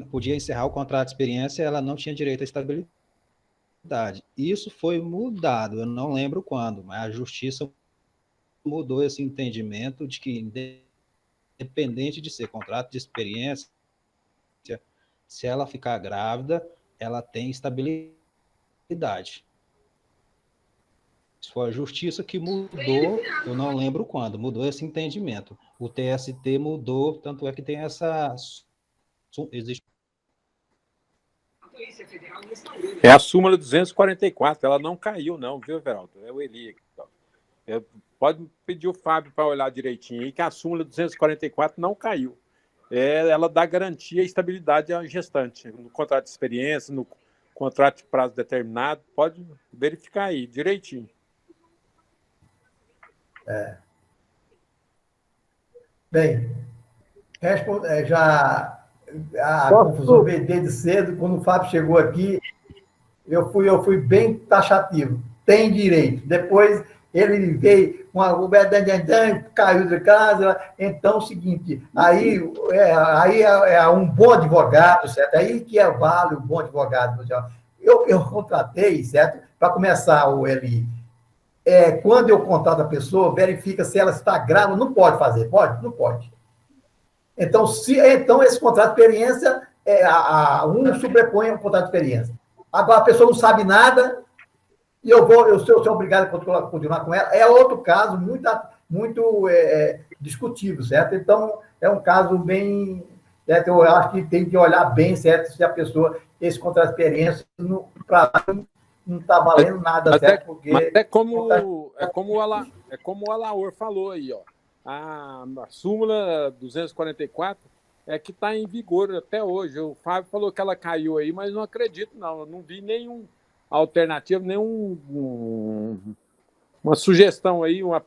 podia encerrar o contrato de experiência, ela não tinha direito à estabilidade. Isso foi mudado, eu não lembro quando, mas a justiça mudou esse entendimento de que, independente de ser contrato de experiência, se ela ficar grávida, ela tem estabilidade. Isso foi a justiça que mudou, eu não lembro quando, mudou esse entendimento. O TST mudou, tanto é que tem essa... Existe... É a súmula 244, ela não caiu não, viu, Everaldo? É o Eli. Pode pedir o Fábio para olhar direitinho aí, que a súmula 244 não caiu. Ela dá garantia e estabilidade à gestante, no contrato de experiência, no contrato de prazo determinado, pode verificar aí direitinho. Bem, a confusão veio desde cedo, quando o Fábio chegou aqui, eu fui bem taxativo, tem direito. Depois ele veio, caiu de casa, então é o seguinte, aí é um bom advogado, certo? Aí que vale o bom advogado. Eu contratei, certo? Para começar, quando eu contrato a pessoa, verifica se ela está grávida, não pode fazer, pode? Não pode. Então, esse contrato de experiência, sobrepõe o contrato de experiência. Agora, a pessoa não sabe nada, E eu sou obrigado a continuar com ela. É outro caso muito discutível, certo? Então, é um caso bem... Certo? Eu acho que tem que olhar bem, certo? Se a pessoa, esse contrato de experiência, para mim, não está valendo nada, certo? Porque... Mas é como o Alaor falou aí, ó. A súmula 244 é que está em vigor até hoje. O Fábio falou que ela caiu aí, mas não acredito, não. Eu não vi nenhuma alternativa, uma sugestão aí, uma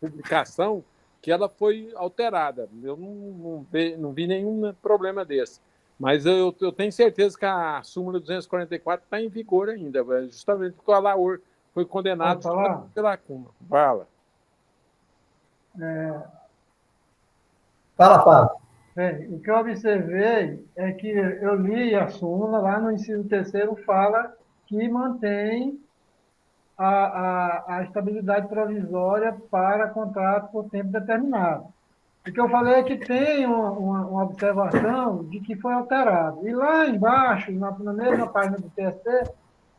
publicação que ela foi alterada. Eu não vi nenhum problema desse. Mas eu tenho certeza que a súmula 244 está em vigor ainda, justamente porque o Alaor foi condenado pela Cuma. Fala. Fala, Fábio. O que eu observei é que eu li a súmula, lá no inciso 3º fala que mantém a estabilidade provisória para contrato por tempo determinado. O que eu falei é que tem uma observação de que foi alterado. E lá embaixo, na mesma página do TST,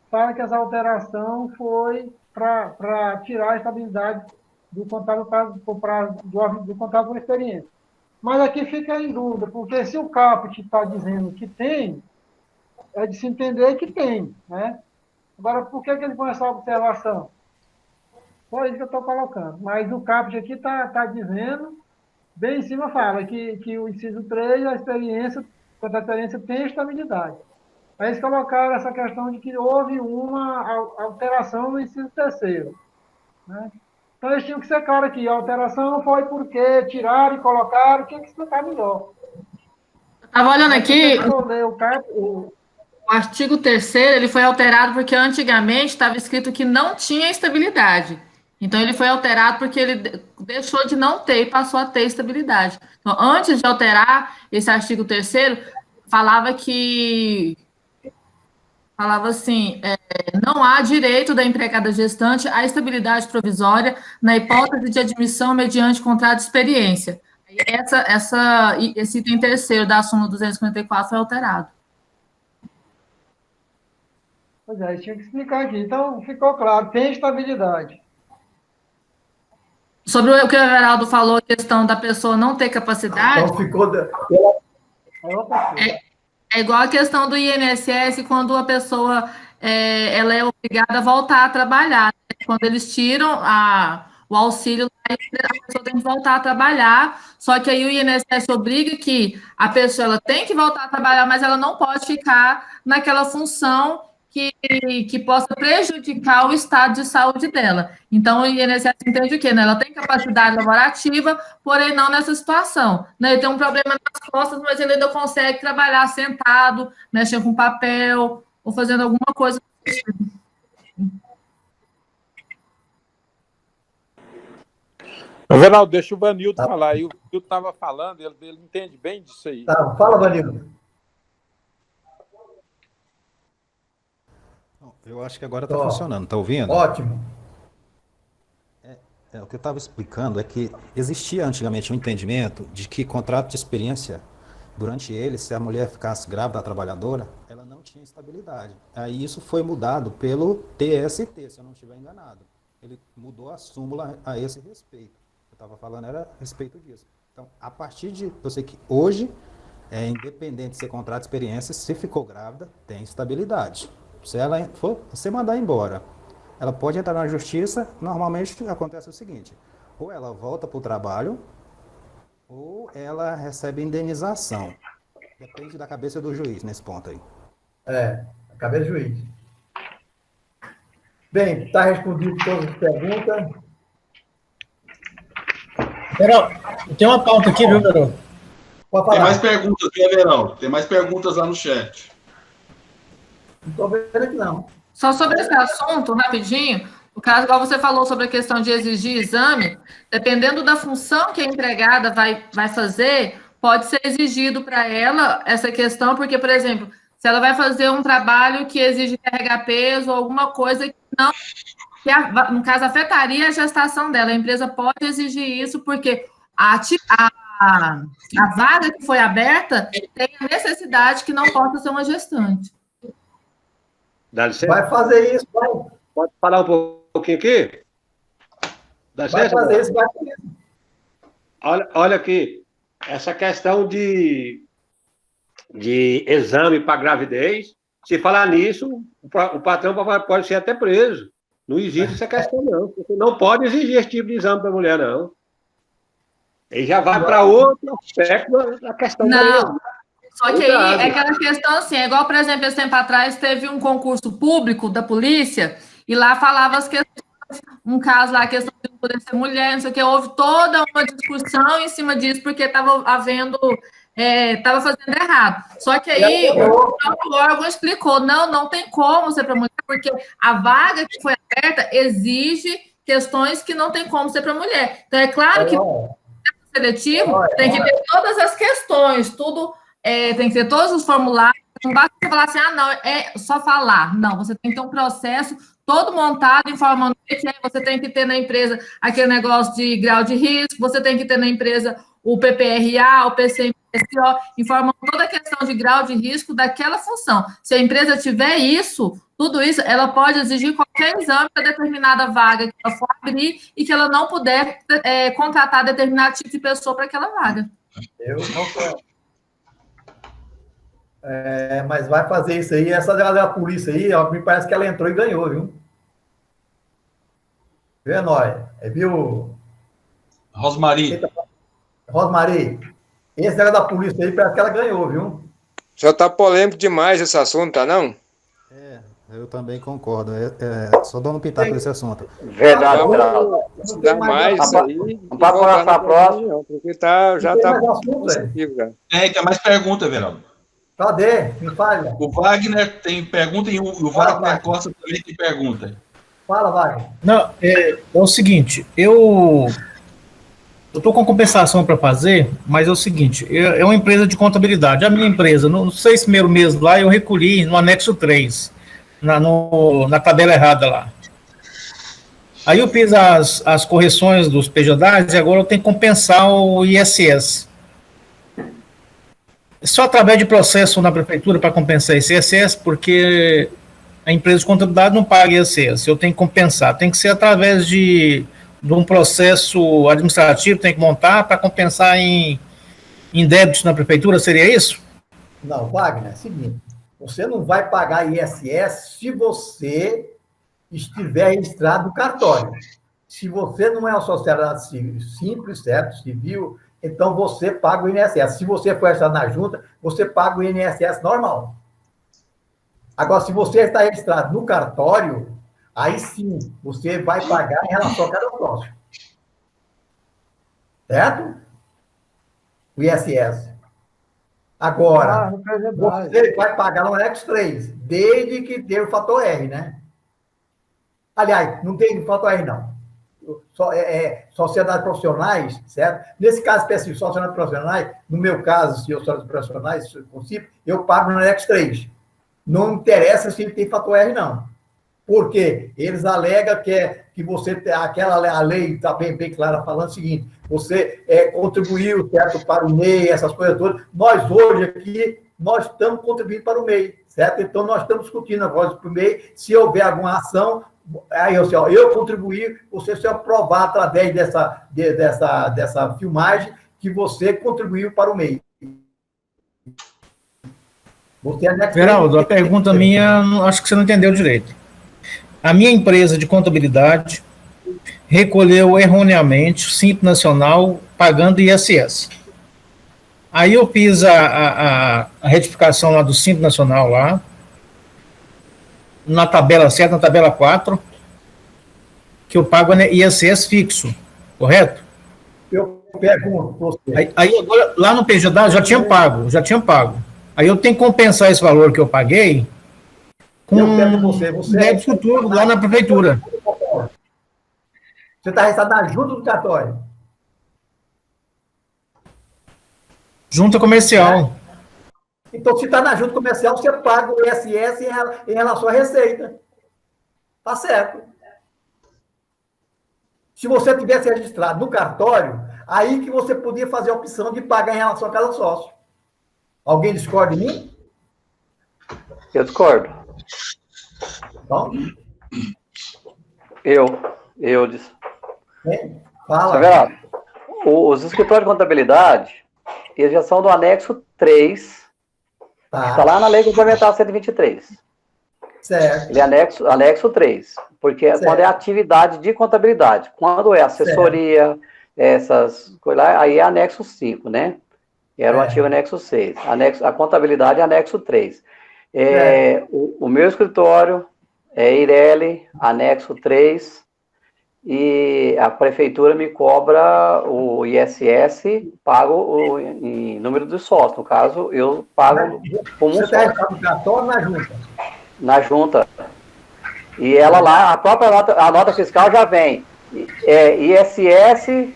fala que essa alteração foi para tirar a estabilidade do contábil do contábil por experiência. Mas aqui fica em dúvida, porque se o caput está dizendo que tem, é de se entender que tem, né? Agora, por que ele põe essa observação? Só isso que eu estou colocando. Mas o caput aqui está dizendo, bem em cima fala, que o inciso 3, a experiência tem estabilidade. Aí eles colocaram essa questão de que houve uma alteração no inciso 3º, né? Então, eles tinham que ser claro aqui. A alteração foi porque tiraram e colocaram. Tinha que explicar melhor. Estava olhando aqui, o artigo 3º, ele foi alterado porque antigamente estava escrito que não tinha estabilidade. Então, ele foi alterado porque ele deixou de não ter e passou a ter estabilidade. Então, antes de alterar esse artigo 3º, falava assim, não há direito da empregada gestante à estabilidade provisória na hipótese de admissão mediante contrato de experiência. Esse item 3º da súmula 254 foi alterado. Pois é, tinha que explicar aqui. Então, ficou claro, tem estabilidade. Sobre o que o Everaldo falou, a questão da pessoa não ter capacidade... Então, ficou... É igual a questão do INSS, quando a pessoa ela é obrigada a voltar a trabalhar. Né? Quando eles tiram o auxílio, a pessoa tem que voltar a trabalhar, só que aí o INSS obriga que a pessoa ela tem que voltar a trabalhar, mas ela não pode ficar naquela função que possa prejudicar o estado de saúde dela. Então, o INSS entende o quê? Né? Ela tem capacidade laborativa, porém não nessa situação. Né? Ele tem um problema nas costas, mas ele ainda consegue trabalhar sentado, mexendo com papel, ou fazendo alguma coisa. Everaldo, deixa o Vanildo falar. Aí o Vanildo estava falando, ele entende bem disso aí. Tá, fala, Vanildo. Eu acho que agora está funcionando, está ouvindo? Ótimo. O que eu estava explicando é que existia antigamente um entendimento de que contrato de experiência, durante ele, se a mulher ficasse grávida, a trabalhadora, ela não tinha estabilidade. Aí isso foi mudado pelo TST, se eu não estiver enganado. Ele mudou a súmula a esse respeito. Eu estava falando era a respeito disso. Então, a partir de... Eu sei que hoje, independente de ser contrato de experiência, se ficou grávida, tem estabilidade. Se ela for você mandar embora, ela pode entrar na justiça. Normalmente acontece o seguinte: ou ela volta para o trabalho, ou ela recebe indenização. Depende da cabeça do juiz nesse ponto aí. A cabeça do juiz. Bem, está respondido todas as perguntas. Verão, tem uma pauta aqui, viu, Verão? Tem mais perguntas, viu, Verão? Tem mais perguntas lá no chat. Não estou vendo aqui, não. Só sobre esse assunto, rapidinho, o caso, igual você falou sobre a questão de exigir exame, dependendo da função que a empregada vai fazer, pode ser exigido para ela essa questão, porque, por exemplo, se ela vai fazer um trabalho que exige carregar peso ou alguma coisa que no caso, afetaria a gestação dela, a empresa pode exigir isso, porque a vaga que foi aberta tem a necessidade que não possa ser uma gestante. Vai fazer isso, pode falar um pouquinho aqui? Dá Vai certo? fazer isso, vai fazer isso. Olha aqui, essa questão de exame para gravidez, se falar nisso, o patrão pode ser até preso. Não existe essa questão, não. Você não pode exigir esse tipo de exame para a mulher, não. Ele já vai para outro aspecto da questão da Não. Só que aí é aquela questão assim, é igual, por exemplo, esse tempo atrás teve um concurso público da polícia e lá falava as questões, um caso lá, a questão de não poder ser mulher, não sei o que, houve toda uma discussão em cima disso, porque estava estava fazendo errado. Só que aí o próprio órgão explicou, não tem como ser para mulher, porque a vaga que foi aberta exige questões que não tem como ser para mulher. Então, é claro que o seletivo tem que ter todas as questões, tudo... tem que ter todos os formulários, não basta você falar assim, não, é só falar. Não, você tem que ter um processo todo montado, informando o que é, você tem que ter na empresa aquele negócio de grau de risco, você tem que ter na empresa o PPRA, o PCMSO, informando toda a questão de grau de risco daquela função. Se a empresa tiver isso, tudo isso, ela pode exigir qualquer exame para determinada vaga que ela for abrir e que ela não puder contratar determinado tipo de pessoa para aquela vaga. Eu concordo. Mas vai fazer isso aí. Essa da polícia aí, ó, me parece que ela entrou e ganhou, viu? Vê, nós. Viu? Rosmari. Rosmari, esse negócio da polícia aí, parece que ela ganhou, viu? Já tá polêmico demais esse assunto, tá não? Eu também concordo. Só dando um pitaco nesse assunto. Verdade, Geraldo. Não dá mais isso aí. Vamos passar para a próxima. Porque já tá... Tem mais pergunta, Veraldo. Cadê? Me fala. O Wagner tem pergunta e o Wagner Costa também tem pergunta. Fala, Wagner. Não, é o seguinte, eu estou com compensação para fazer, mas é o seguinte, é uma empresa de contabilidade. A minha empresa, nos 6 primeiros meses lá, eu recolhi no anexo 3, na tabela errada lá. Aí eu fiz as correções dos PJDAs e agora eu tenho que compensar o ISS. Só através de processo na prefeitura para compensar esse ISS, porque a empresa de contabilidade não paga ISS, eu tenho que compensar. Tem que ser através de um processo administrativo, tem que montar para compensar em débitos na prefeitura, seria isso? Não, Wagner, é o seguinte, você não vai pagar ISS se você estiver registrado no cartório. Se você não é uma sociedade simples, certo, civil, então você paga o INSS. Se você for registrado na junta, você paga o INSS normal. Agora, se você está registrado no cartório, aí sim, você vai pagar em relação a cada sócio. Certo? O ISS. Agora, você vai pagar no anexo 3, desde que tenha o fator R, né? Aliás, não tem fator R, não. Sociedades profissionais, certo? Nesse caso específico, sociedades profissionais, no meu caso, se eu sou profissionais, eu pago no anexo 3. Não interessa se ele tem fator R, não. Por quê? Eles alegam que você, a lei está bem clara falando o seguinte, você contribuiu, certo, para o MEI, essas coisas todas. Nós hoje aqui, nós estamos contribuindo para o MEI, certo? Então, nós estamos discutindo agora para o MEI, se houver alguma ação, aí eu contribuí, você se aprovar através dessa filmagem que você contribuiu para o MEI. Geraldo, a pergunta minha, acho que você não entendeu direito. A minha empresa de contabilidade recolheu erroneamente o Simples Nacional pagando ISS. Aí eu fiz a retificação lá do Simples Nacional lá, na tabela 7, na tabela 4, que eu pago ISS fixo, correto? Eu pergunto para você. Aí agora, lá no PJDA, eu já tinha pago. Aí eu tenho que compensar esse valor que eu paguei com débito futuro lá na prefeitura. Você está registrado na junta do cartório? Junta comercial. Então, se está na junta comercial, você paga o ISS em relação à receita. Tá certo. Se você tivesse registrado no cartório, aí que você podia fazer a opção de pagar em relação a cada sócio. Alguém discorda de mim? Eu discordo. Então, Eu disse. Fala. Severaldo, os escritórios de contabilidade, eles já são do anexo 3, Tá. está lá na Lei Complementar 123. Certo. Ele é anexo 3, porque é quando é atividade de contabilidade. Quando é assessoria, essas coisas lá, aí é anexo 5, né? Era o antigo anexo 6. A contabilidade é anexo 3. O meu escritório é Eireli, anexo 3, e a prefeitura me cobra o ISS, pago em número de sócios. No caso, eu pago como um sócio. Você está no cartório ou na junta? Na junta. E ela lá, a própria nota fiscal já vem. ISS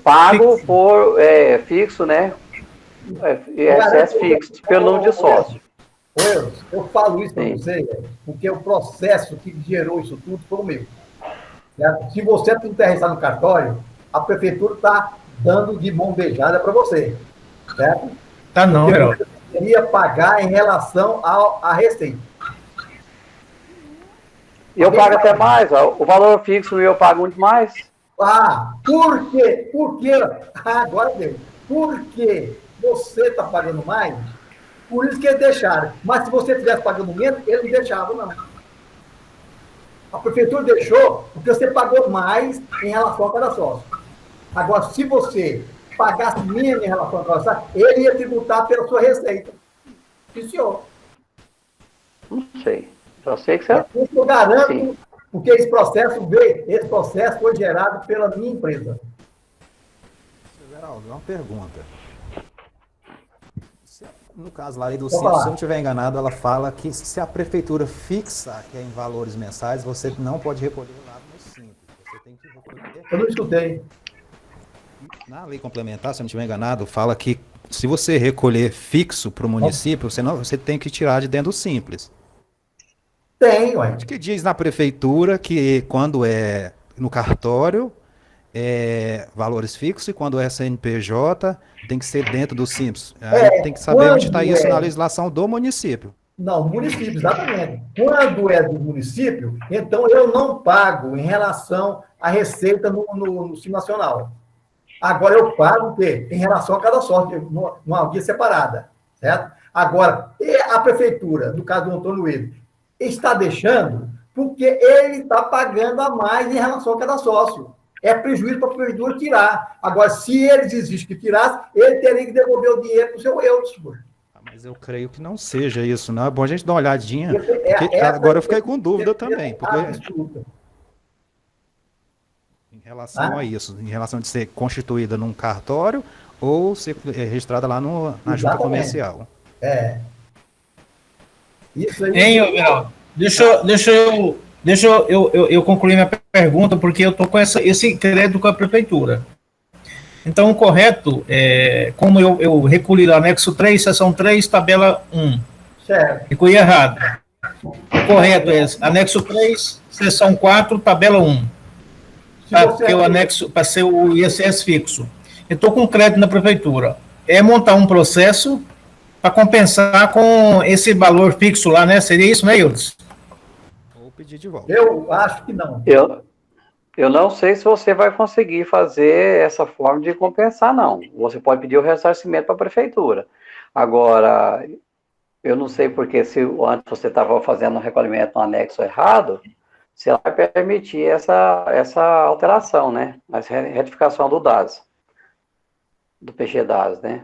pago por fixo, né? ISS fixo, pelo número de sócio. Eu falo isso para você, porque o processo que gerou isso tudo foi o meu. Certo? Se você não está registrado no cartório, a prefeitura está dando de mão beijada para você. Certo? Tá não, Verão. Você deveria pagar em relação à receita. Eu pago até mais, o valor fixo eu pago muito mais. Ah, por quê? Porque, agora deu. Porque você está pagando mais, por isso que eles deixaram. Mas se você estivesse pagando menos, eles não deixavam, não. A prefeitura deixou porque você pagou mais em relação a cada sócio. Agora, se você pagasse menos em relação a cada sócio, ele ia tributar pela sua receita. Sim, senhor. Não sei. Eu sei que você... Eu garanto, porque esse processo foi gerado pela minha empresa. Geraldo, uma pergunta. No caso lá do Simples, se eu não estiver enganado, ela fala que se a prefeitura fixa que é em valores mensais, você não pode recolher lá no Simples. Você tem que recolher. Eu não escutei. Na lei complementar, se eu não estiver enganado, fala que se você recolher fixo para o município, você tem que tirar de dentro do Simples. Tem, ué. Que diz na prefeitura que quando é no cartório, valores fixos, e quando é CNPJ, tem que ser dentro do Simples. Aí tem que saber onde está isso na legislação do município. Não, município, exatamente. Quando é do município, então eu não pago em relação à receita no Simples Nacional. Agora eu pago o quê? Em relação a cada sorte, numa guia separada, certo? Agora, a prefeitura, no caso do Antônio Willi, está deixando porque ele está pagando a mais em relação a cada sócio. É prejuízo para a prefeitura tirar. Agora, se ele desiste que tirasse, ele teria que devolver o dinheiro para o seu Eudes. Mas eu creio que não seja isso, não. É bom a gente dar uma olhadinha. Agora eu fiquei com dúvida também. Porque... Em relação a isso, em relação de ser constituída num cartório ou ser registrada lá na junta comercial. Isso aí. Deixa eu concluir minha pergunta, porque eu estou com esse crédito com a prefeitura. Então, o correto como eu recolhi lá anexo 3, seção 3, tabela 1. Certo. Recolhi errado. O correto é anexo 3, seção 4, tabela 1. Porque o anexo, para ser o ISS fixo. Eu estou com crédito na prefeitura. É montar um processo para compensar com esse valor fixo lá, né? Seria isso, né, Eudes? Ou pedir de volta. Eu acho que não. Eu não sei se você vai conseguir fazer essa forma de compensar, não. Você pode pedir o ressarcimento para a prefeitura. Agora, eu não sei porque se antes você estava fazendo um recolhimento no anexo errado, se ela vai permitir essa alteração, né? A retificação do DAS, do PG-DAS, né?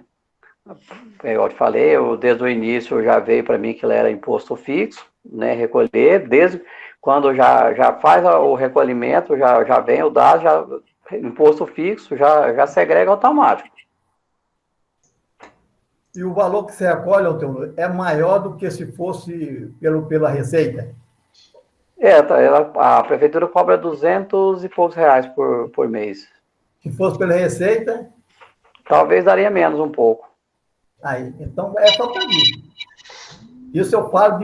Eu te falei, desde o início já veio para mim que ele era imposto fixo, né? Recolher, desde quando já faz o recolhimento, já vem o DAS, imposto fixo, já segrega automático. E o valor que você recolhe, Antônio, é maior do que se fosse pela receita? A prefeitura cobra 200 e poucos reais por mês. Se fosse pela receita? Talvez daria menos um pouco. Aí, então é só para mim. Isso eu falo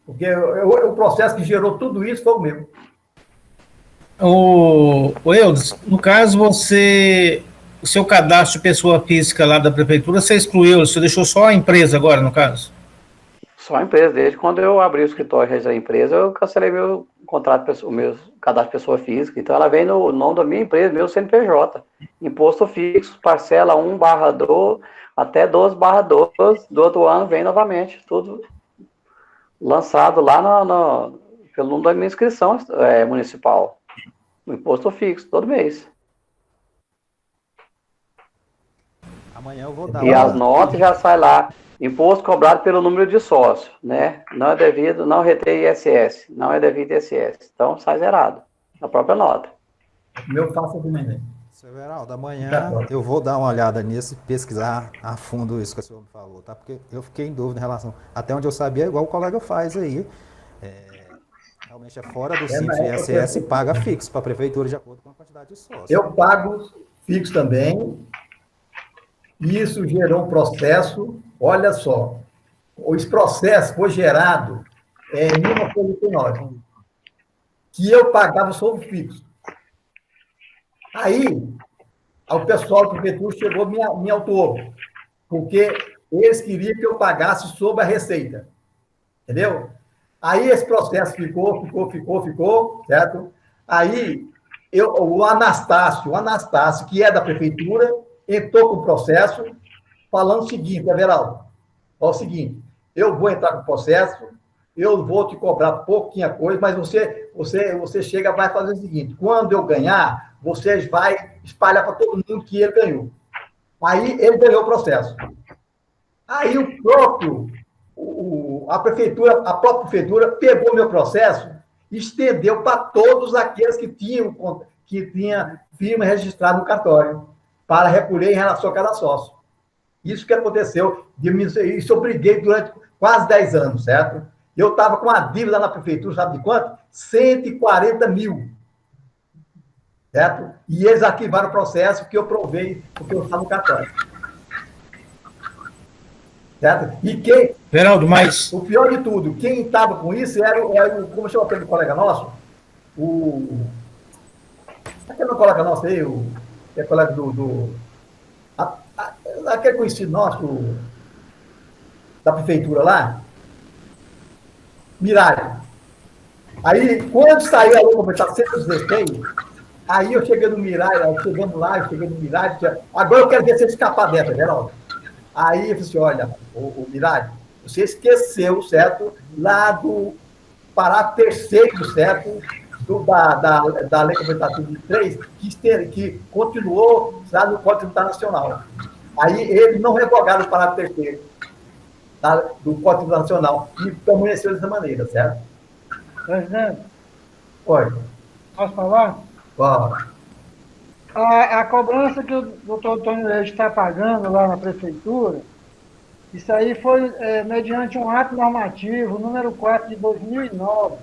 porque o processo que gerou tudo isso foi o meu. O Eudes, no caso, o seu cadastro de pessoa física lá da prefeitura, você excluiu, você deixou só a empresa agora, no caso? Só a empresa. Desde quando eu abri o escritório da empresa, eu cancelei meu contrato, o meu cadastro de pessoa física. Então, ela vem no nome da minha empresa, meu CNPJ. Imposto fixo, parcela 1/12 até 12/12 do outro ano, vem novamente. Tudo lançado lá pelo nome da minha inscrição municipal. O imposto fixo, todo mês. Amanhã eu vou dar E as notas já sai lá. Imposto cobrado pelo número de sócio, né? Não é devido, não retém ISS, não é devido ISS. Então, sai zerado, na própria nota. Meu faço também. Seu Everaldo, amanhã eu vou dar uma olhada nisso e pesquisar a fundo isso que o senhor me falou, tá? Porque eu fiquei em dúvida em relação... Até onde eu sabia, igual o colega faz aí. Realmente é fora do Simples ISS e paga fixo para a prefeitura de acordo com a quantidade de sócios. Eu pago fixo também. Isso gerou um processo, olha só, esse processo foi gerado em 1989, que eu pagava sobre fixo. Aí, o pessoal do prefeitura chegou me autuou, porque eles queriam que eu pagasse sobre a receita, entendeu? Aí esse processo ficou, certo? Aí, o Anastácio, que é da prefeitura, entrou com o processo, falando o seguinte, Everaldo, é o seguinte, eu vou entrar com o processo, eu vou te cobrar pouquinha coisa, mas você chega, vai fazer o seguinte, quando eu ganhar, você vai espalhar para todo mundo que ele ganhou. Aí ele ganhou o processo. Aí a própria prefeitura pegou meu processo e estendeu para todos aqueles que tinham firma registrada no cartório, para recolher em relação a cada sócio. Isso que aconteceu, isso eu briguei durante quase 10 anos, certo? Eu estava com uma dívida na prefeitura, sabe de quanto? 140 mil, certo? E eles arquivaram o processo que eu provei, porque eu estava no cartório. Certo? E quem... Everaldo, mas... O pior de tudo, quem estava com isso era o como chama aquele colega nosso? Aquele colega nosso aí, que é colega aquele conhecido nosso da prefeitura lá, Miralho. Aí, quando saiu a lei complementar 116, aí eu cheguei no Miralho, chegando lá, eu cheguei no Miralho, agora eu quero ver se ele escapar dessa, Geraldo. Aí eu falei assim, olha, o Miralho, você esqueceu, certo, lá do parágrafo 3º, certo, da Lei Complementativa de 3, que continuou lá no Código Internacional. Aí eles não revogaram o parágrafo 3º do Código Internacional e permaneceu dessa maneira, certo? Presidente. Oi. Posso falar? Pode. A cobrança que o doutor Antônio Leite está pagando lá na prefeitura, isso aí foi mediante um ato normativo, número 4 de 2009,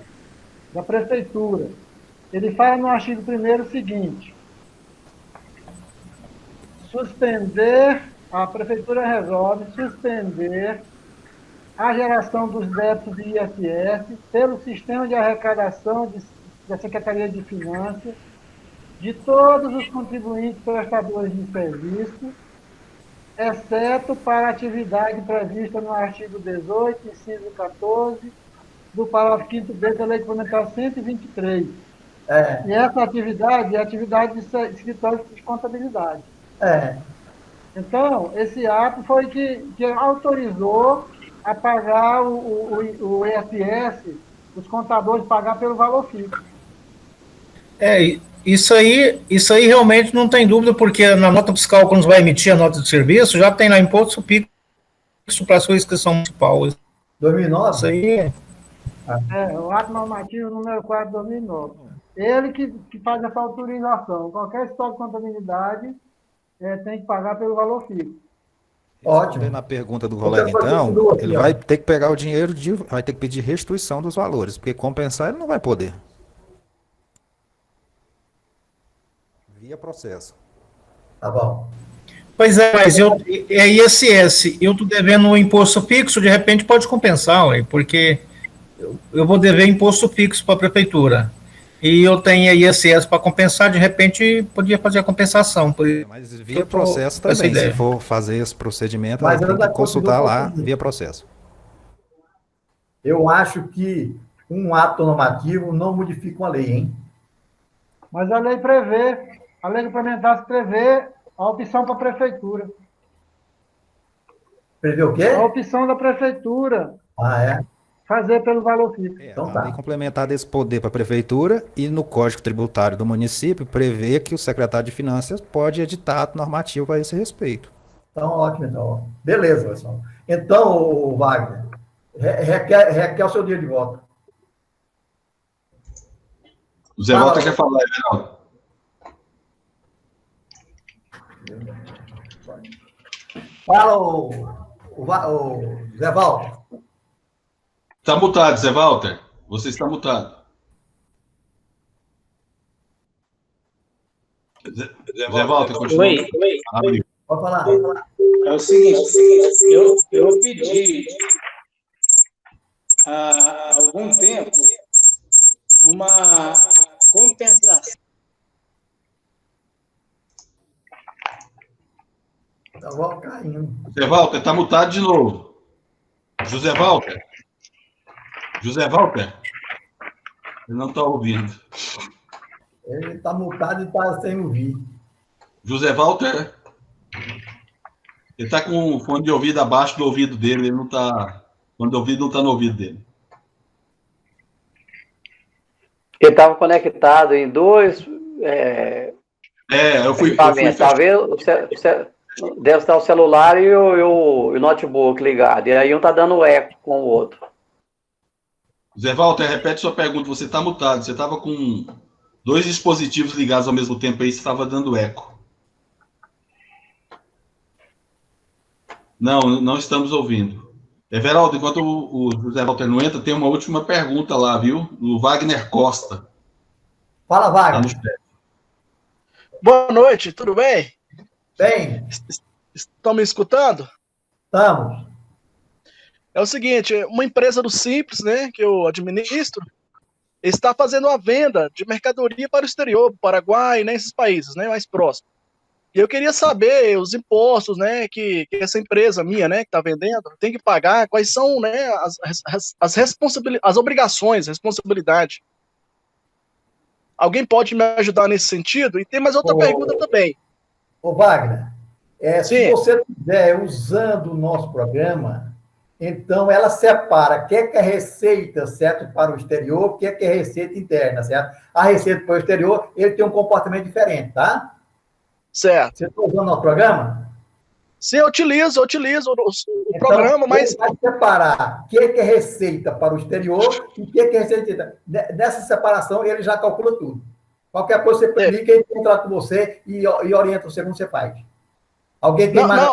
da prefeitura. Ele fala no artigo 1º o seguinte: a prefeitura resolve suspender a geração dos débitos de ISS pelo sistema de arrecadação da Secretaria de Finanças de todos os contribuintes prestadores de serviço, exceto para a atividade prevista no artigo 18, inciso 14, do parágrafo 5º da Lei Complementar 123. E essa atividade é a atividade de escritório de contabilidade. Então, esse ato foi que autorizou a pagar o ISS, os contadores pagar pelo valor fixo. Isso aí realmente não tem dúvida, porque na nota fiscal, quando você vai emitir a nota de serviço, já tem lá imposto fixo para a sua inscrição municipal. 2009? Isso aí o ato normativo número 4 de 2009. Ele que faz essa autorização. Qualquer estoque de contabilidade tem que pagar pelo valor fixo. Ótimo. Na pergunta do colega, então, ele vai ter que pegar o dinheiro, vai ter que pedir restituição dos valores, porque compensar ele não vai poder. Via processo. Tá bom. Pois é, mas é ISS, eu estou devendo um imposto fixo, de repente pode compensar, porque eu vou dever imposto fixo para a prefeitura. E eu tenho ISS para compensar, de repente podia fazer a compensação. Mas via processo também, se for fazer esse procedimento, vai ter que consultar lá via processo. Eu acho que um ato normativo não modifica uma lei, hein? Mas a lei complementar prevê a opção para a prefeitura. Prevê o quê? A opção da prefeitura. Ah, é? Fazer pelo valor fixo. Então A lei complementar desse poder para a prefeitura e no Código Tributário do município prevê que o secretário de Finanças pode editar ato normativo a esse respeito. Então, ótimo, então. Beleza, pessoal. Então, Wagner, requer o seu dia de volta. O Zé Walter quer falar, Everaldo. Fala, o Zé Walter. Está mutado, Zé Walter. Você está mutado. Zé Walter, continua. Oi. Pode falar. É o seguinte, eu pedi há algum tempo uma compensação. Estava caindo. Zé Walter, está mutado de novo. José Walter. Ele não está ouvindo. Ele está mutado e está sem ouvir. José Walter, ele está com o fone de ouvido abaixo do ouvido dele. Ele não está. O fone de ouvido não está no ouvido dele. Ele estava conectado em dois. Eu fui talvez deve estar o celular e o notebook ligado. E aí um está dando eco com o outro. Zé Walter, repete sua pergunta. Você está mutado. Você estava com 2 dispositivos ligados ao mesmo tempo aí, você estava dando eco. Não estamos ouvindo. Everaldo, enquanto o José Walter não entra, tem uma última pergunta lá, viu? Do Wagner Costa. Fala, Wagner. Boa noite, tudo bem? Bem. Estão me escutando? Estamos. É o seguinte, uma empresa do Simples, né, que eu administro, está fazendo uma venda de mercadoria para o exterior, Paraguai, né, esses países, né, mais próximos. E eu queria saber os impostos, né, que essa empresa minha, né, que está vendendo, tem que pagar, quais são, né, as obrigações, responsabilidade. Alguém pode me ajudar nesse sentido? E tem mais outra pergunta também. Ô, Wagner, se você estiver usando o nosso programa, então ela separa o que é receita, certo, para o exterior, o que é receita interna, certo? A receita para o exterior, ele tem um comportamento diferente, tá? Certo. Você está usando o nosso programa? Sim, eu utilizo o programa, mas... Ele vai separar o que é receita para o exterior e o que é receita interna. Nessa separação, ele já calcula tudo. Qualquer coisa você clica, ele entra com você e orienta você como você faz. Alguém tem mais...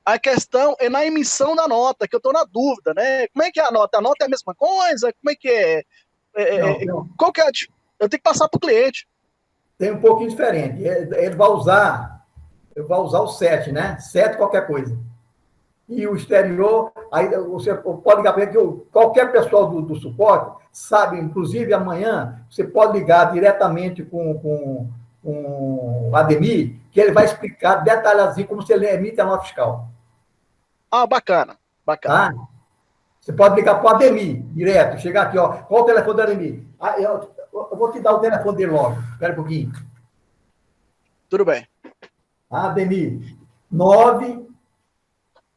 A questão é na emissão da nota, que eu estou na dúvida, né? Como é que é a nota? A nota é a mesma coisa? Como é que é? Qual que é? Eu tenho que passar para o cliente. Tem um pouquinho diferente. Ele vai usar o 7, né? 7 qualquer coisa. E o exterior, aí você pode ligar para ele, que qualquer pessoal do suporte sabe, inclusive amanhã, você pode ligar diretamente com o Ademir, que ele vai explicar detalhadinho como você emite a nota fiscal. Ah, bacana. Tá? Você pode ligar para o Ademir, direto, chegar aqui, ó. Qual o telefone do Ademir? Eu vou te dar o telefone dele logo. Espera um pouquinho. Tudo bem. Ademir, 9...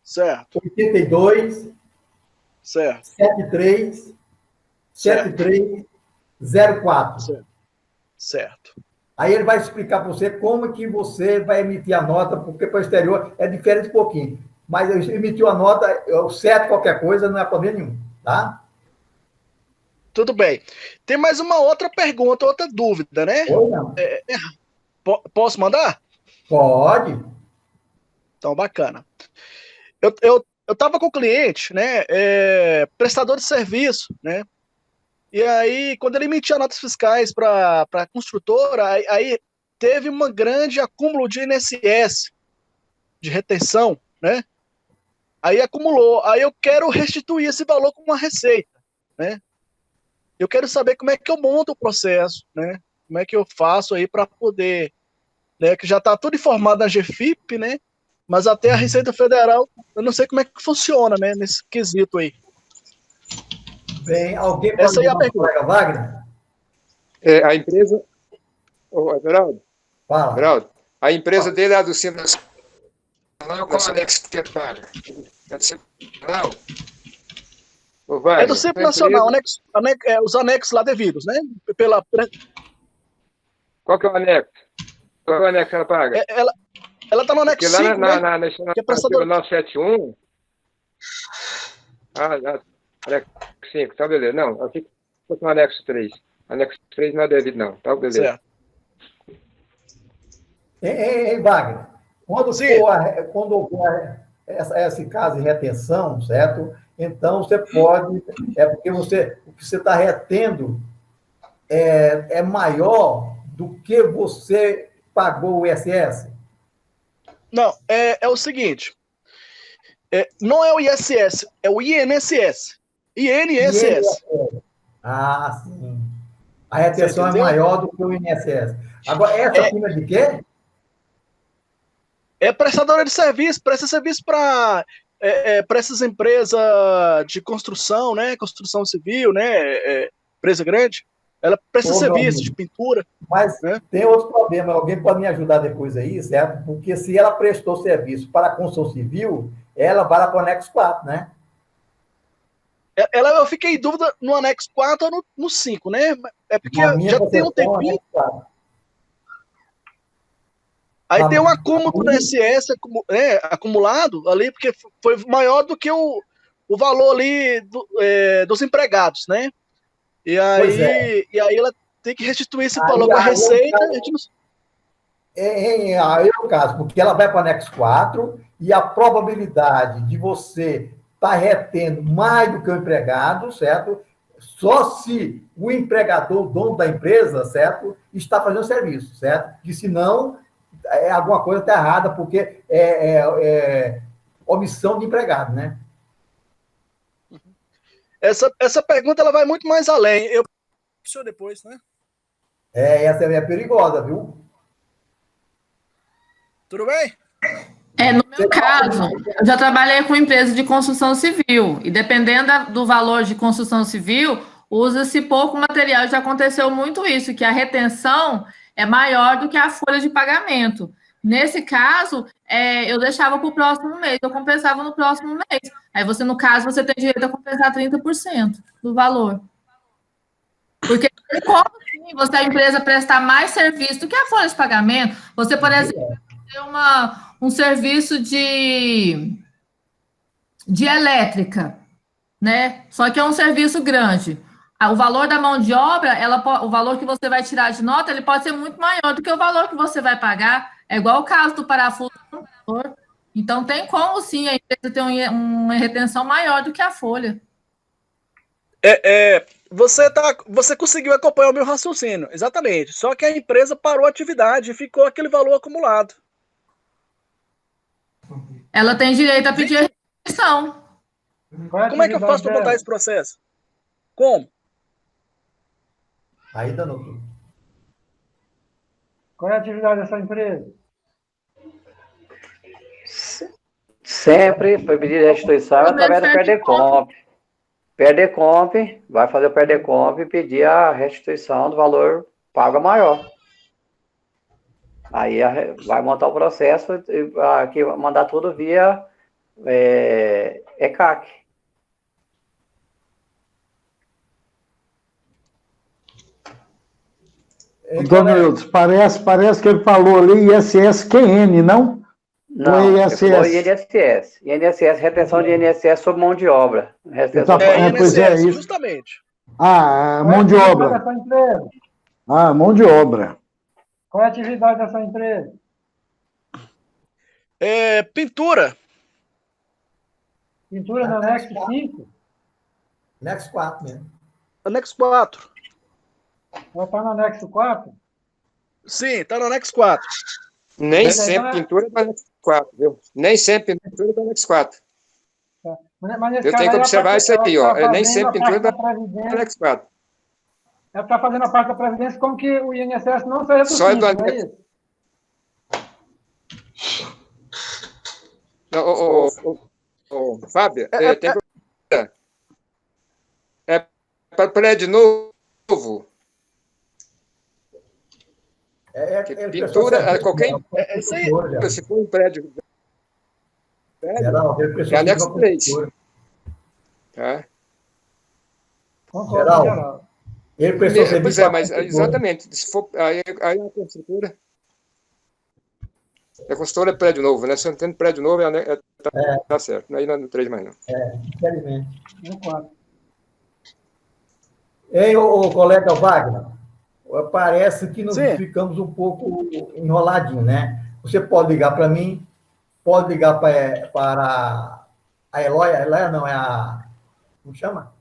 Certo. 82... Certo. 73... 7304. Certo. Aí ele vai explicar para você como que você vai emitir a nota, porque para o exterior é diferente um pouquinho. Mas eu emitiu a nota, o 7 qualquer coisa, não é problema nenhum, tá? Tudo bem. Tem mais uma outra pergunta, outra dúvida, né? Ou não. Posso mandar? Pode. Então, bacana. Eu estava com o cliente, né? Prestador de serviço, né? E aí, quando ele emitia notas fiscais para a construtora, aí teve um grande acúmulo de INSS, de retenção, né? Aí acumulou. Aí eu quero restituir esse valor com uma receita, né? Eu quero saber como é que eu monto o processo, né? Como é que eu faço aí para poder, né? Que já está tudo informado na GFIP, né? Mas até a Receita Federal, eu não sei como é que funciona, né? Nesse quesito aí. Bem, alguém pode essa aí é a pergunta. Wagner? A empresa... Ô, Everaldo, a empresa dele é do Simples Nacional, qual anexo que paga? É do Simples Nacional? É do Simples Nacional, os anexos lá devidos, né? Qual que é o anexo? Qual é o anexo que ela paga? Ela está no anexo 5, lá né? na Que é prestador... 971... anexo 5, tá, beleza. Não, aqui foi no anexo 3. Anexo 3 não é devido, não. Tá, beleza. Certo. Ei, Wagner, quando for esse caso de retenção, certo? Então, você pode... porque o que você está retendo é maior do que você pagou o ISS? Não, é o seguinte... não é o ISS, é o INSS. INSS. Ah, sim. A retenção é maior do que o INSS. Agora, essa firma de quê? É prestadora de serviço, presta serviço para essas empresas de construção, né? Construção civil, né? Empresa grande. Ela presta serviço de pintura. Mas tem outro problema. Alguém pode me ajudar depois aí, certo? Porque se ela prestou serviço para a construção civil, ela vai lá para o anexo 4, né? Eu fiquei em dúvida no anexo 4 ou no 5, né? É porque já tem um tempinho. Aí tem um acúmulo do ISS acumulado ali, porque foi maior do que o valor ali dos empregados, né? E aí ela tem que restituir esse valor para a Receita. Aí é o caso, porque ela vai para o anexo 4 e a probabilidade de você estar retendo mais do que o empregado, certo? Só se o empregador, o dono da empresa, certo, está fazendo serviço, certo? Porque senão alguma coisa está errada, porque é omissão de empregado, né? Essa pergunta ela vai muito mais além. Eu preciso depois, né? Essa é perigosa, viu? Tudo bem? No meu caso, eu já trabalhei com empresa de construção civil, e dependendo do valor de construção civil, usa-se pouco material. Já aconteceu muito isso, que a retenção é maior do que a folha de pagamento. Nesse caso, eu deixava para o próximo mês, eu compensava no próximo mês. Aí você, no caso, você tem direito a compensar 30% do valor. Porque como sim, você, a empresa, prestar mais serviço do que a folha de pagamento, você, por exemplo, ter um serviço de elétrica, né? Só que é um serviço grande. O valor da mão de obra, o valor que você vai tirar de nota, ele pode ser muito maior do que o valor que você vai pagar. É igual o caso do parafuso. Então, tem como, sim, a empresa ter uma retenção maior do que a folha. Você conseguiu acompanhar o meu raciocínio, exatamente. Só que a empresa parou a atividade e ficou aquele valor acumulado. Ela tem direito a pedir retenção. Como é que eu faço para botar esse processo? Como? Aí, Danuto. Qual é a atividade dessa empresa? Sempre foi pedir restituição através do Perdecomp. Perdecomp, vai fazer o Perdecomp e pedir a restituição do valor pago maior. Aí vai montar o processo e mandar tudo via ECAC. Dona Eudes, parece que ele falou ali ISS-QN, não? Não, ele falou INSS. INSS, retenção de INSS sobre mão de obra. Pois é, isso. Justamente. Mão de obra. Mão de obra. Qual é a atividade dessa empresa? Pintura. Pintura no anexo 5? Anexo 4 mesmo. Anexo 4. Ela está no anexo 4? Sim, está no anexo 4. Nem sempre pintura é do anexo 4, viu? Nem sempre pintura é do anexo 4. Tá. Eu tenho que observar isso aqui, ó. Nem sempre pintura é do anexo 4. Ela está fazendo a parte da Previdência como que o INSS não seja do Só é do anexo. Fábio, tem para prédio novo. Pintura, qualquer. Se for um prédio. É anexo 3. Tá? Geral, ele prestou serviço. Pois é, mas exatamente. Se for, aí a construtora. A construtora é prédio novo, né? Se não tem prédio novo, tá certo. Aí não é no 3 mais, não. Infelizmente. No 4. Ei, o colega Wagner, parece que nós ficamos um pouco enroladinhos, né? Você pode ligar para mim, pode ligar para a Eloy, não, é a... Como chama?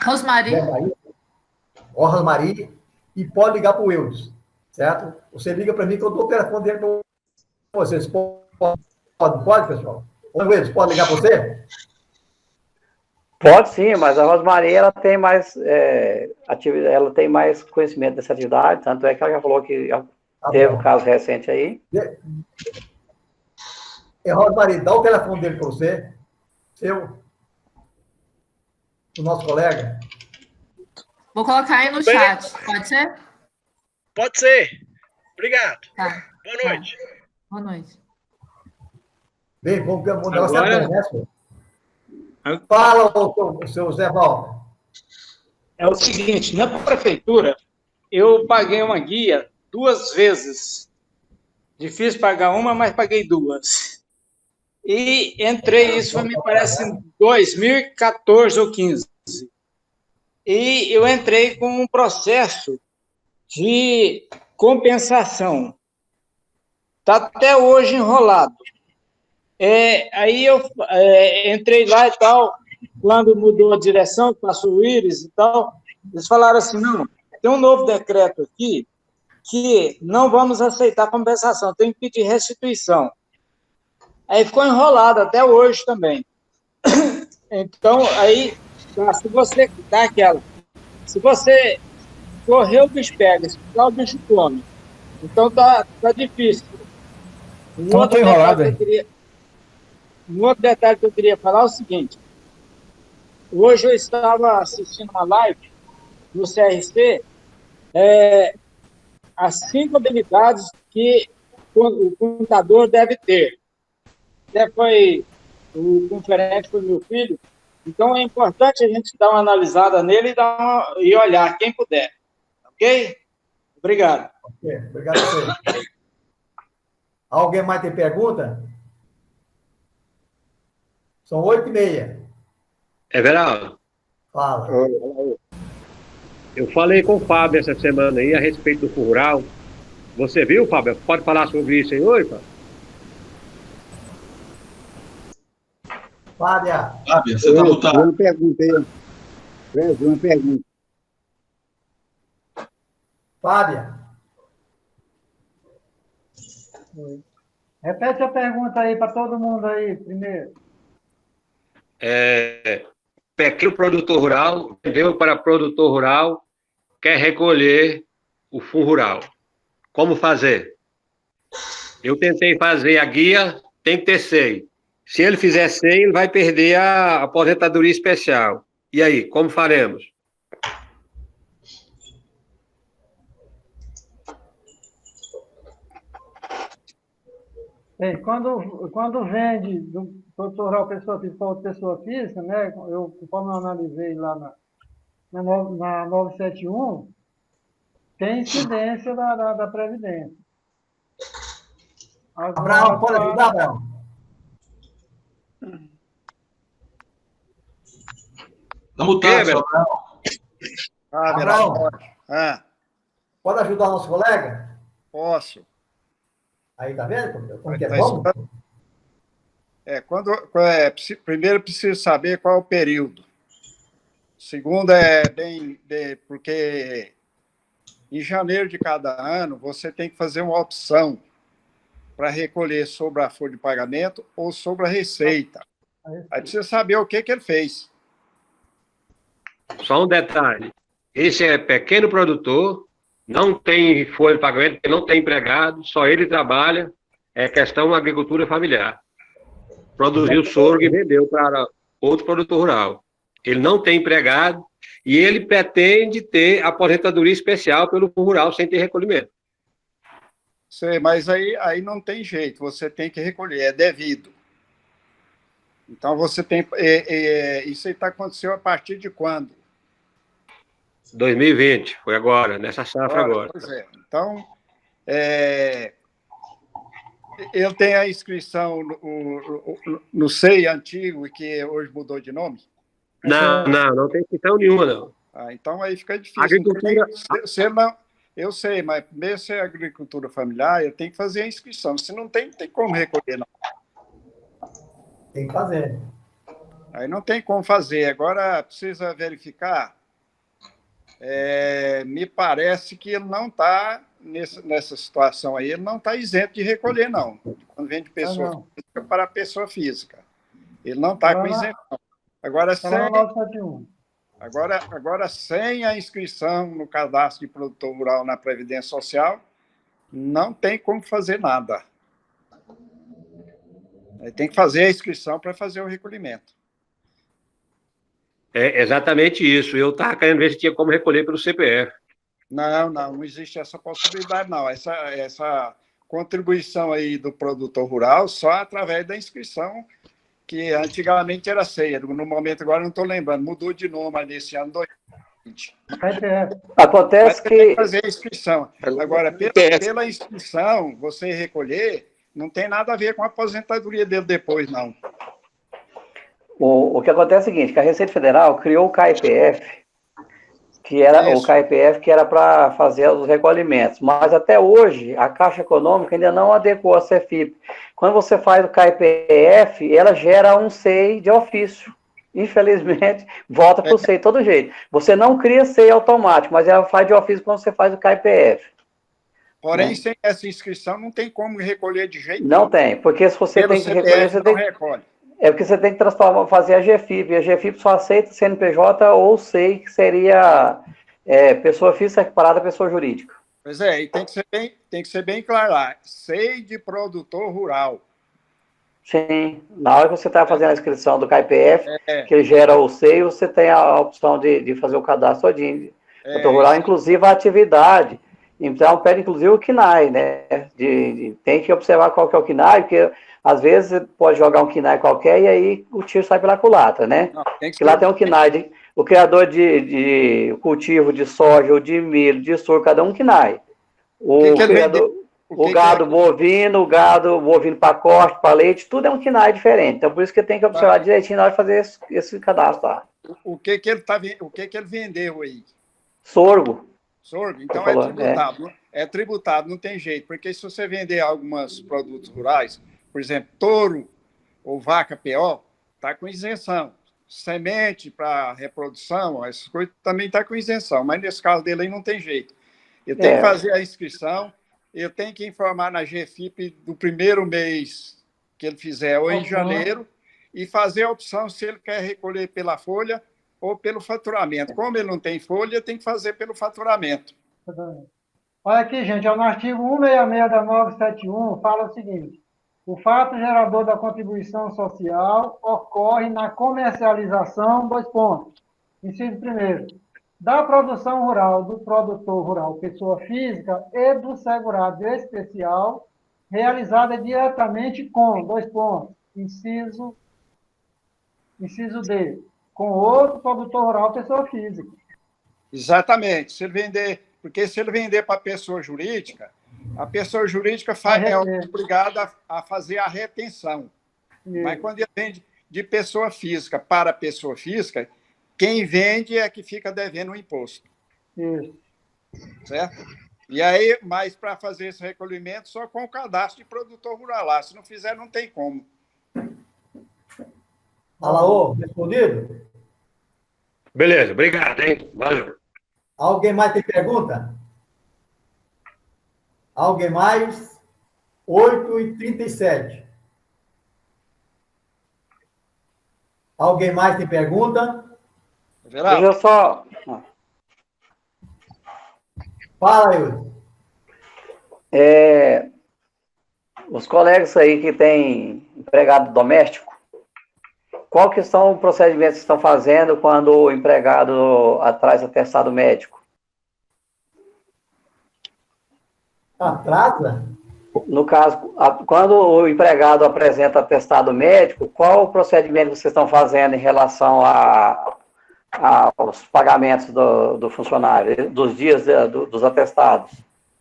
Rosmari. Rosmari, e pode ligar para o Eudes, certo? Você liga para mim que eu dou o telefone dele para vocês. Pode, pessoal? Ô, Eudes, pode ligar para você? Pode sim, mas a Rosmari, ela tem mais ela tem mais conhecimento dessa atividade, tanto é que ela já falou que teve um caso recente aí. Rosmari, dá o telefone dele para você, do nosso colega. Vou colocar aí no chat, pode ser? Pode ser. Obrigado. Tá. Boa noite. Boa noite. Bem, vamos ver o negócio é bom, né, senhor? Fala, o seu Zé Walter. É o seguinte, na prefeitura, eu paguei uma guia 2 vezes. Difícil pagar uma, mas paguei 2. E entrei, isso me parece em 2014 ou 15. E eu entrei com um processo de compensação. Está até hoje enrolado. Aí eu entrei lá e tal, quando mudou a direção, passou o Íris e tal, eles falaram assim, não, tem um novo decreto aqui que não vamos aceitar compensação, tem que pedir restituição. Aí ficou enrolado até hoje também. Então, aí, se você dá aquela, se você correr, o bicho pega, se ficar, o bicho come. Então, tá difícil. Um outro detalhe que eu queria falar é o seguinte. Hoje eu estava assistindo uma live no CRC, as 5 habilidades que o contador deve ter. Até o conferente foi meu filho, então é importante a gente dar uma analisada nele e olhar, quem puder. Ok? Obrigado. Okay, obrigado a você. Alguém mais tem pergunta? São 8h30. Everaldo. Fala. Eu falei com o Fábio essa semana aí a respeito do rural. Você viu, Fábio? Pode falar sobre isso aí hoje, Fábio? Fábio, você está mutado. Uma pergunta aí. Uma pergunta. Fábio. Repete a pergunta aí para todo mundo aí, primeiro. Pequeno produtor rural, vendeu para produtor rural, quer recolher o fundo rural. Como fazer? Eu tentei fazer a guia, tem que ter SEI. Se ele fizer SEI, ele vai perder a aposentadoria especial. E aí, como faremos? Bem, quando vende do produtor rural pessoa física para outra pessoa física, né, conforme eu analisei lá na 971, tem incidência da Previdência. Abraão, pode ajudar, Abraão? Está mutado, Abraão. Pode ajudar o nosso colega? Posso. Aí, tá vendo? Como que é Tá bom? Primeiro, preciso saber qual é o período. Segundo, porque em janeiro de cada ano, você tem que fazer uma opção para recolher sobre a folha de pagamento ou sobre a receita. Aí precisa saber o que ele fez. Só um detalhe. Esse é pequeno produtor, não tem folha de pagamento, não tem empregado, só ele trabalha, é questão agricultura familiar. Produziu sorgo e vendeu para outro produtor rural. Ele não tem empregado e ele pretende ter aposentadoria especial pelo rural sem ter recolhimento. Sei, mas aí não tem jeito, você tem que recolher, é devido. Então, você tem... isso aí aconteceu a partir de quando? 2020, foi agora, nessa safra agora. Pois é. Então, ele tem a inscrição no SEI antigo, que hoje mudou de nome? Não tem inscrição nenhuma, não. Então aí fica difícil. Agricultura... Eu sei, mas mesmo se é agricultura familiar, eu tenho que fazer a inscrição. Se não tem como recolher, não. Tem que fazer. Aí não tem como fazer. Agora precisa verificar. Me parece que ele não está nessa situação aí, ele não está isento de recolher, não. Quando vem de pessoa física para pessoa física. Ele não está com isenção. Agora, sem a inscrição no cadastro de produtor rural na Previdência Social, não tem como fazer nada. Tem que fazer a inscrição para fazer o recolhimento. É exatamente isso. Eu estava querendo ver se tinha como recolher pelo CPF. Não existe essa possibilidade, não. Essa contribuição aí do produtor rural só através da inscrição, que antigamente era CEIA. No momento agora não estou lembrando, mudou de nome nesse ano 2020. Acontece que... Tem que fazer a inscrição. Agora, pela inscrição, você recolher, não tem nada a ver com a aposentadoria dele depois, não. O que acontece é o seguinte, que a Receita Federal criou o KIPF, que era para fazer os recolhimentos, mas até hoje a Caixa Econômica ainda não adequou a CEFIP. Quando você faz o KIPF, ela gera um SEI de ofício. Infelizmente, volta para o SEI de todo jeito. Você não cria SEI automático, mas ela faz de ofício quando você faz o KIPF. Porém, sem essa inscrição, não tem como recolher de jeito nenhum. Não tem, porque se você tem que recolher, você tem recolhe. É porque você tem que fazer a GFIP, e a GFIP só aceita CNPJ ou SEI, que seria pessoa física equiparada à pessoa jurídica. Pois é, e tem que ser bem claro lá, SEI de produtor rural. Sim, na hora que você está fazendo a inscrição do KIPF, que gera o SEI, você tem a opção de fazer o cadastro de produtor rural, inclusive a atividade. Então, pede inclusive o KNAI, né? Tem que observar qual que é o KNAI, porque às vezes pode jogar um KNAI qualquer e aí o tiro sai pela culatra, né? Porque lá tem um KNAI, o criador de cultivo de soja ou de milho, de sorgo, cada um KNAI. O gado bovino, o gado bovino para corte, para leite, tudo é um KNAI diferente. Então, por isso que tem que observar direitinho na hora de fazer esse cadastro lá. O que ele vendeu aí? Sorgo. Sorgo? Então é tributado, não tem jeito. Porque se você vender alguns produtos rurais, por exemplo, touro ou vaca PO, está com isenção. Semente para reprodução, essas coisas também está com isenção. Mas nesse caso dele aí não tem jeito. Eu tenho que fazer a inscrição, eu tenho que informar na GFIP do primeiro mês que ele fizer, ou em janeiro, e fazer a opção se ele quer recolher pela folha ou pelo faturamento. Como ele não tem folha, tem que fazer pelo faturamento. Olha aqui, gente, no artigo 166 da 971 fala o seguinte: o fato gerador da contribuição social ocorre na comercialização, inciso primeiro, da produção rural do produtor rural, pessoa física, e do segurado especial, realizada diretamente com, inciso D, com outro produtor rural, pessoa física. Exatamente. Porque se ele vender para a pessoa jurídica é obrigada a fazer a retenção. Mas quando ele vende de pessoa física para pessoa física, quem vende é que fica devendo o imposto. Certo? E aí, mas para fazer esse recolhimento, só com o cadastro de produtor rural lá. Se não fizer, não tem como. Alaô, respondido? Beleza, obrigado, hein? Valeu. Alguém mais tem pergunta? Alguém mais? 8h37. Alguém mais tem pergunta? Deixa eu só... Fala, Yuri. Os colegas aí que têm empregado doméstico, qual que são os procedimentos que estão fazendo quando o empregado atrasa atestado médico? Atrasa? No caso, quando o empregado apresenta atestado médico, qual o procedimento que vocês estão fazendo em relação aos pagamentos do funcionário, dos dias dos atestados?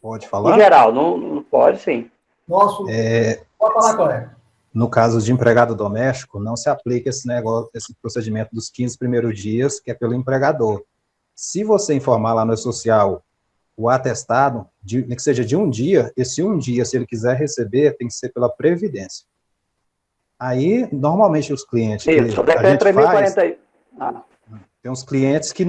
Pode falar? Em geral, não pode, sim. Pode falar, colega. No caso de empregado doméstico, não se aplica esse negócio, esse procedimento dos 15 primeiros dias, que é pelo empregador. Se você informar lá no social o atestado, que seja de um dia, esse um dia, se ele quiser receber, tem que ser pela Previdência. Aí, normalmente, os clientes... Isso, o decreto 3.040... Tem uns clientes que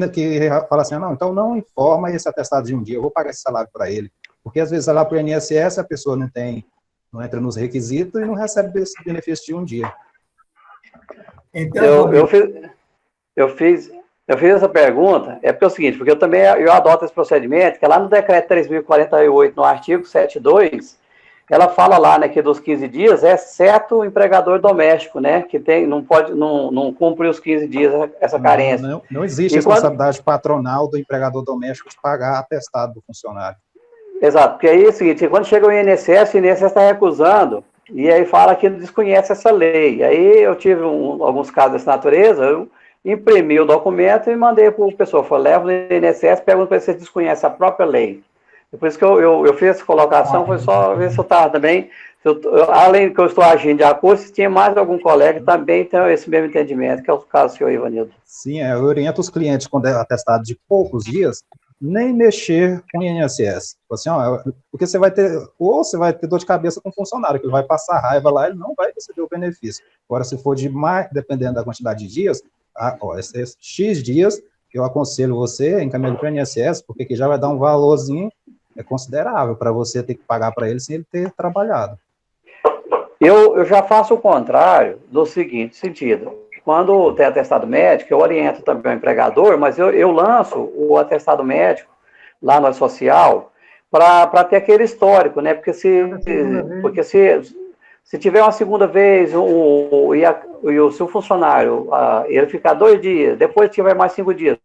falam assim, não, então não informa esse atestado de um dia, eu vou pagar esse salário para ele. Porque, às vezes, lá para o INSS, a pessoa não entra nos requisitos e não recebe esse benefício de um dia. Então, eu fiz essa pergunta, porque é o seguinte, porque eu adoto esse procedimento, que é lá no decreto 3.048, no artigo 7.2, ela fala lá, né, que dos 15 dias, exceto o empregador doméstico, né, que não cumpre os 15 dias essa carência. Não existe responsabilidade patronal do empregador doméstico de pagar atestado do funcionário. Exato, porque aí é o seguinte, quando chega o INSS está recusando, e aí fala que desconhece essa lei. Aí eu tive alguns casos dessa natureza, eu imprimi o documento e mandei para o pessoal, levo no INSS, pergunto para ele se desconhece a própria lei. Por isso que eu fiz essa colocação, foi só ver se eu estava também, além que eu estou agindo de acordo, se tinha mais algum colega que também tem esse mesmo entendimento, que é o caso do senhor Ivanildo. Sim, eu oriento os clientes, quando é atestado de poucos dias, nem mexer com o INSS. Assim, porque você vai ter dor de cabeça com o funcionário, que ele vai passar raiva lá, ele não vai receber o benefício. Agora, se for de mais, dependendo da quantidade de dias, esses X dias, eu aconselho você encaminhar para o INSS, porque que já vai dar um valorzinho considerável para você ter que pagar para ele sem ele ter trabalhado. Eu já faço o contrário no seguinte sentido. Quando tem atestado médico, eu oriento também o empregador, mas eu lanço o atestado médico lá no social para ter aquele histórico, né? Porque se tiver uma segunda vez, se o funcionário ele ficar 2 dias, depois tiver mais 5 dias,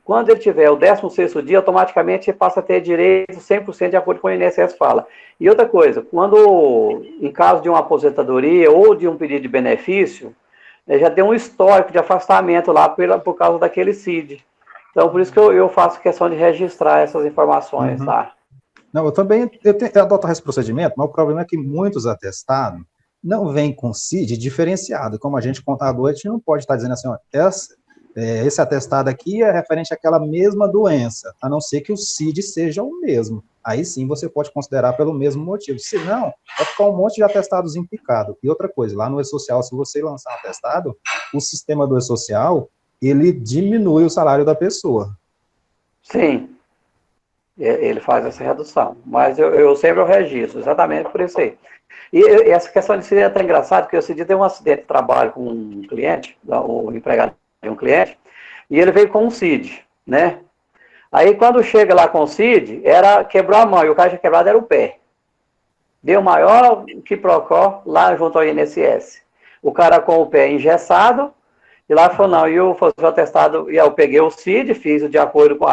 quando ele tiver o 16º dia, automaticamente ele passa a ter direito 100% de acordo com o INSS fala. E outra coisa, quando em caso de uma aposentadoria ou de um pedido de benefício, já tem um histórico de afastamento lá por causa daquele CID. Então, por isso que eu faço questão de registrar essas informações, tá? Não, eu adoto esse procedimento, mas o problema é que muitos atestados não vêm com CID diferenciado. Como a gente, contador, a gente não pode estar dizendo assim, ó, esse atestado aqui é referente àquela mesma doença, a não ser que o CID seja o mesmo. Aí sim você pode considerar pelo mesmo motivo. Se não, vai ficar um monte de atestados implicados. E outra coisa, lá no E-Social, se você lançar um atestado, o sistema do E-Social, ele diminui o salário da pessoa. Sim. Ele faz essa redução. Mas eu sempre registro, exatamente por isso aí. E essa questão de CID é até engraçado, porque esse dia teve um acidente de trabalho com um cliente, o empregado de um cliente, e ele veio com um CID, né? Aí, quando chega lá com o CID, quebrou a mão, e o cara tinha quebrado era o pé. Deu maior quiprocó lá junto ao INSS. O cara com o pé engessado, e lá falou, não, e eu fazer o atestado, e eu peguei o CID, fiz de acordo com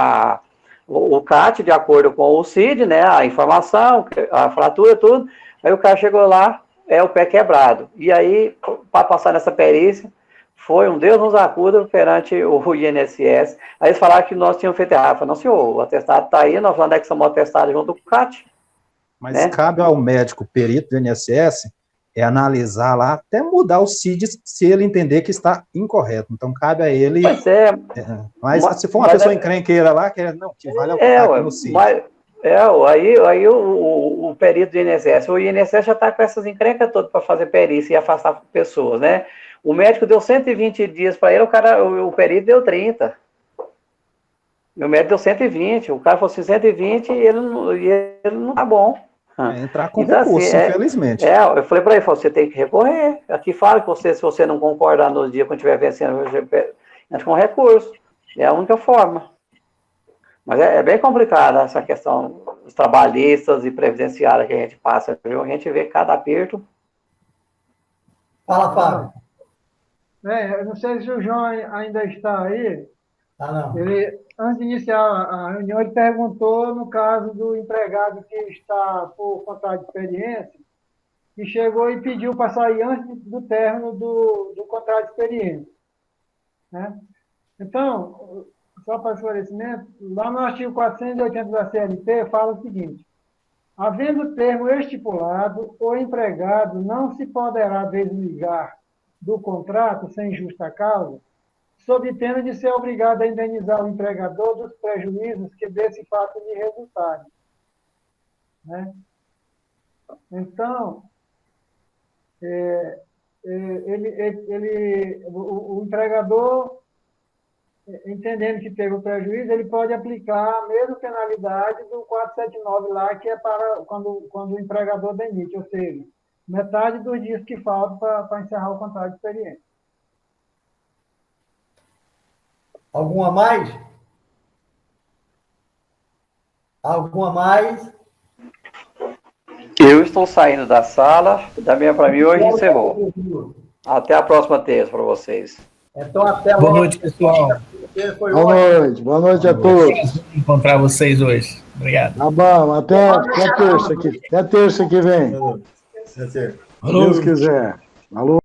o CAT, de acordo com o CID, né, a informação, a fratura, tudo. Aí o cara chegou lá, o pé quebrado. E aí, para passar nessa perícia, foi um Deus nos acuda perante o INSS. Aí eles falaram que nós tínhamos feito errado. Eu falei, não, senhor, o atestado está aí, nós anexamos o atestado junto com o CAT. Mas né? Cabe ao médico perito do INSS analisar lá, até mudar o CID se ele entender que está incorreto. Então, cabe a ele... Mas se for uma pessoa encrenqueira lá, que vale a no CID. Aí o perito do INSS, o INSS já está com essas encrencas todas para fazer perícia e afastar pessoas, né? O médico deu 120 dias para ele, o perito deu 30. O médico deu 120, o cara falou assim, 120 e ele não tá bom. Entrar com então, recurso, assim, infelizmente. Eu falei para ele, você tem que recorrer. Aqui fala que se você não concordar nos dias quando estiver vencendo, entra com recurso. É a única forma. Mas é bem complicada essa questão dos trabalhistas e previdenciários que a gente passa, viu? A gente vê cada aperto. Fala, Fábio. Eu não sei se o João ainda está aí. não. Ele, antes de iniciar a reunião, ele perguntou no caso do empregado que está por contrato de experiência, que chegou e pediu para sair antes do término do contrato de experiência. Né? Então, só para esclarecimento, lá no artigo 480 da CLT fala o seguinte: havendo termo estipulado, o empregado não se poderá desligar do contrato sem justa causa, sob pena de ser obrigado a indenizar o empregador dos prejuízos que desse fato lhe resultarem. Né? Então, o empregador, entendendo que teve o prejuízo, ele pode aplicar a mesma penalidade do 479 lá, que é para quando o empregador demite, ou seja, metade dos dias que faltam para encerrar o contrato de experiência. Alguma mais? Alguma mais? Eu estou saindo da sala, da minha para mim hoje encerrou. Até a próxima terça para vocês. Então, até Boa noite, pessoal. Boa noite a todos. Encontrar vocês hoje. Obrigado. Tá bom, até terça aqui. Até terça que vem. Até terça. Se Deus quiser. Alô?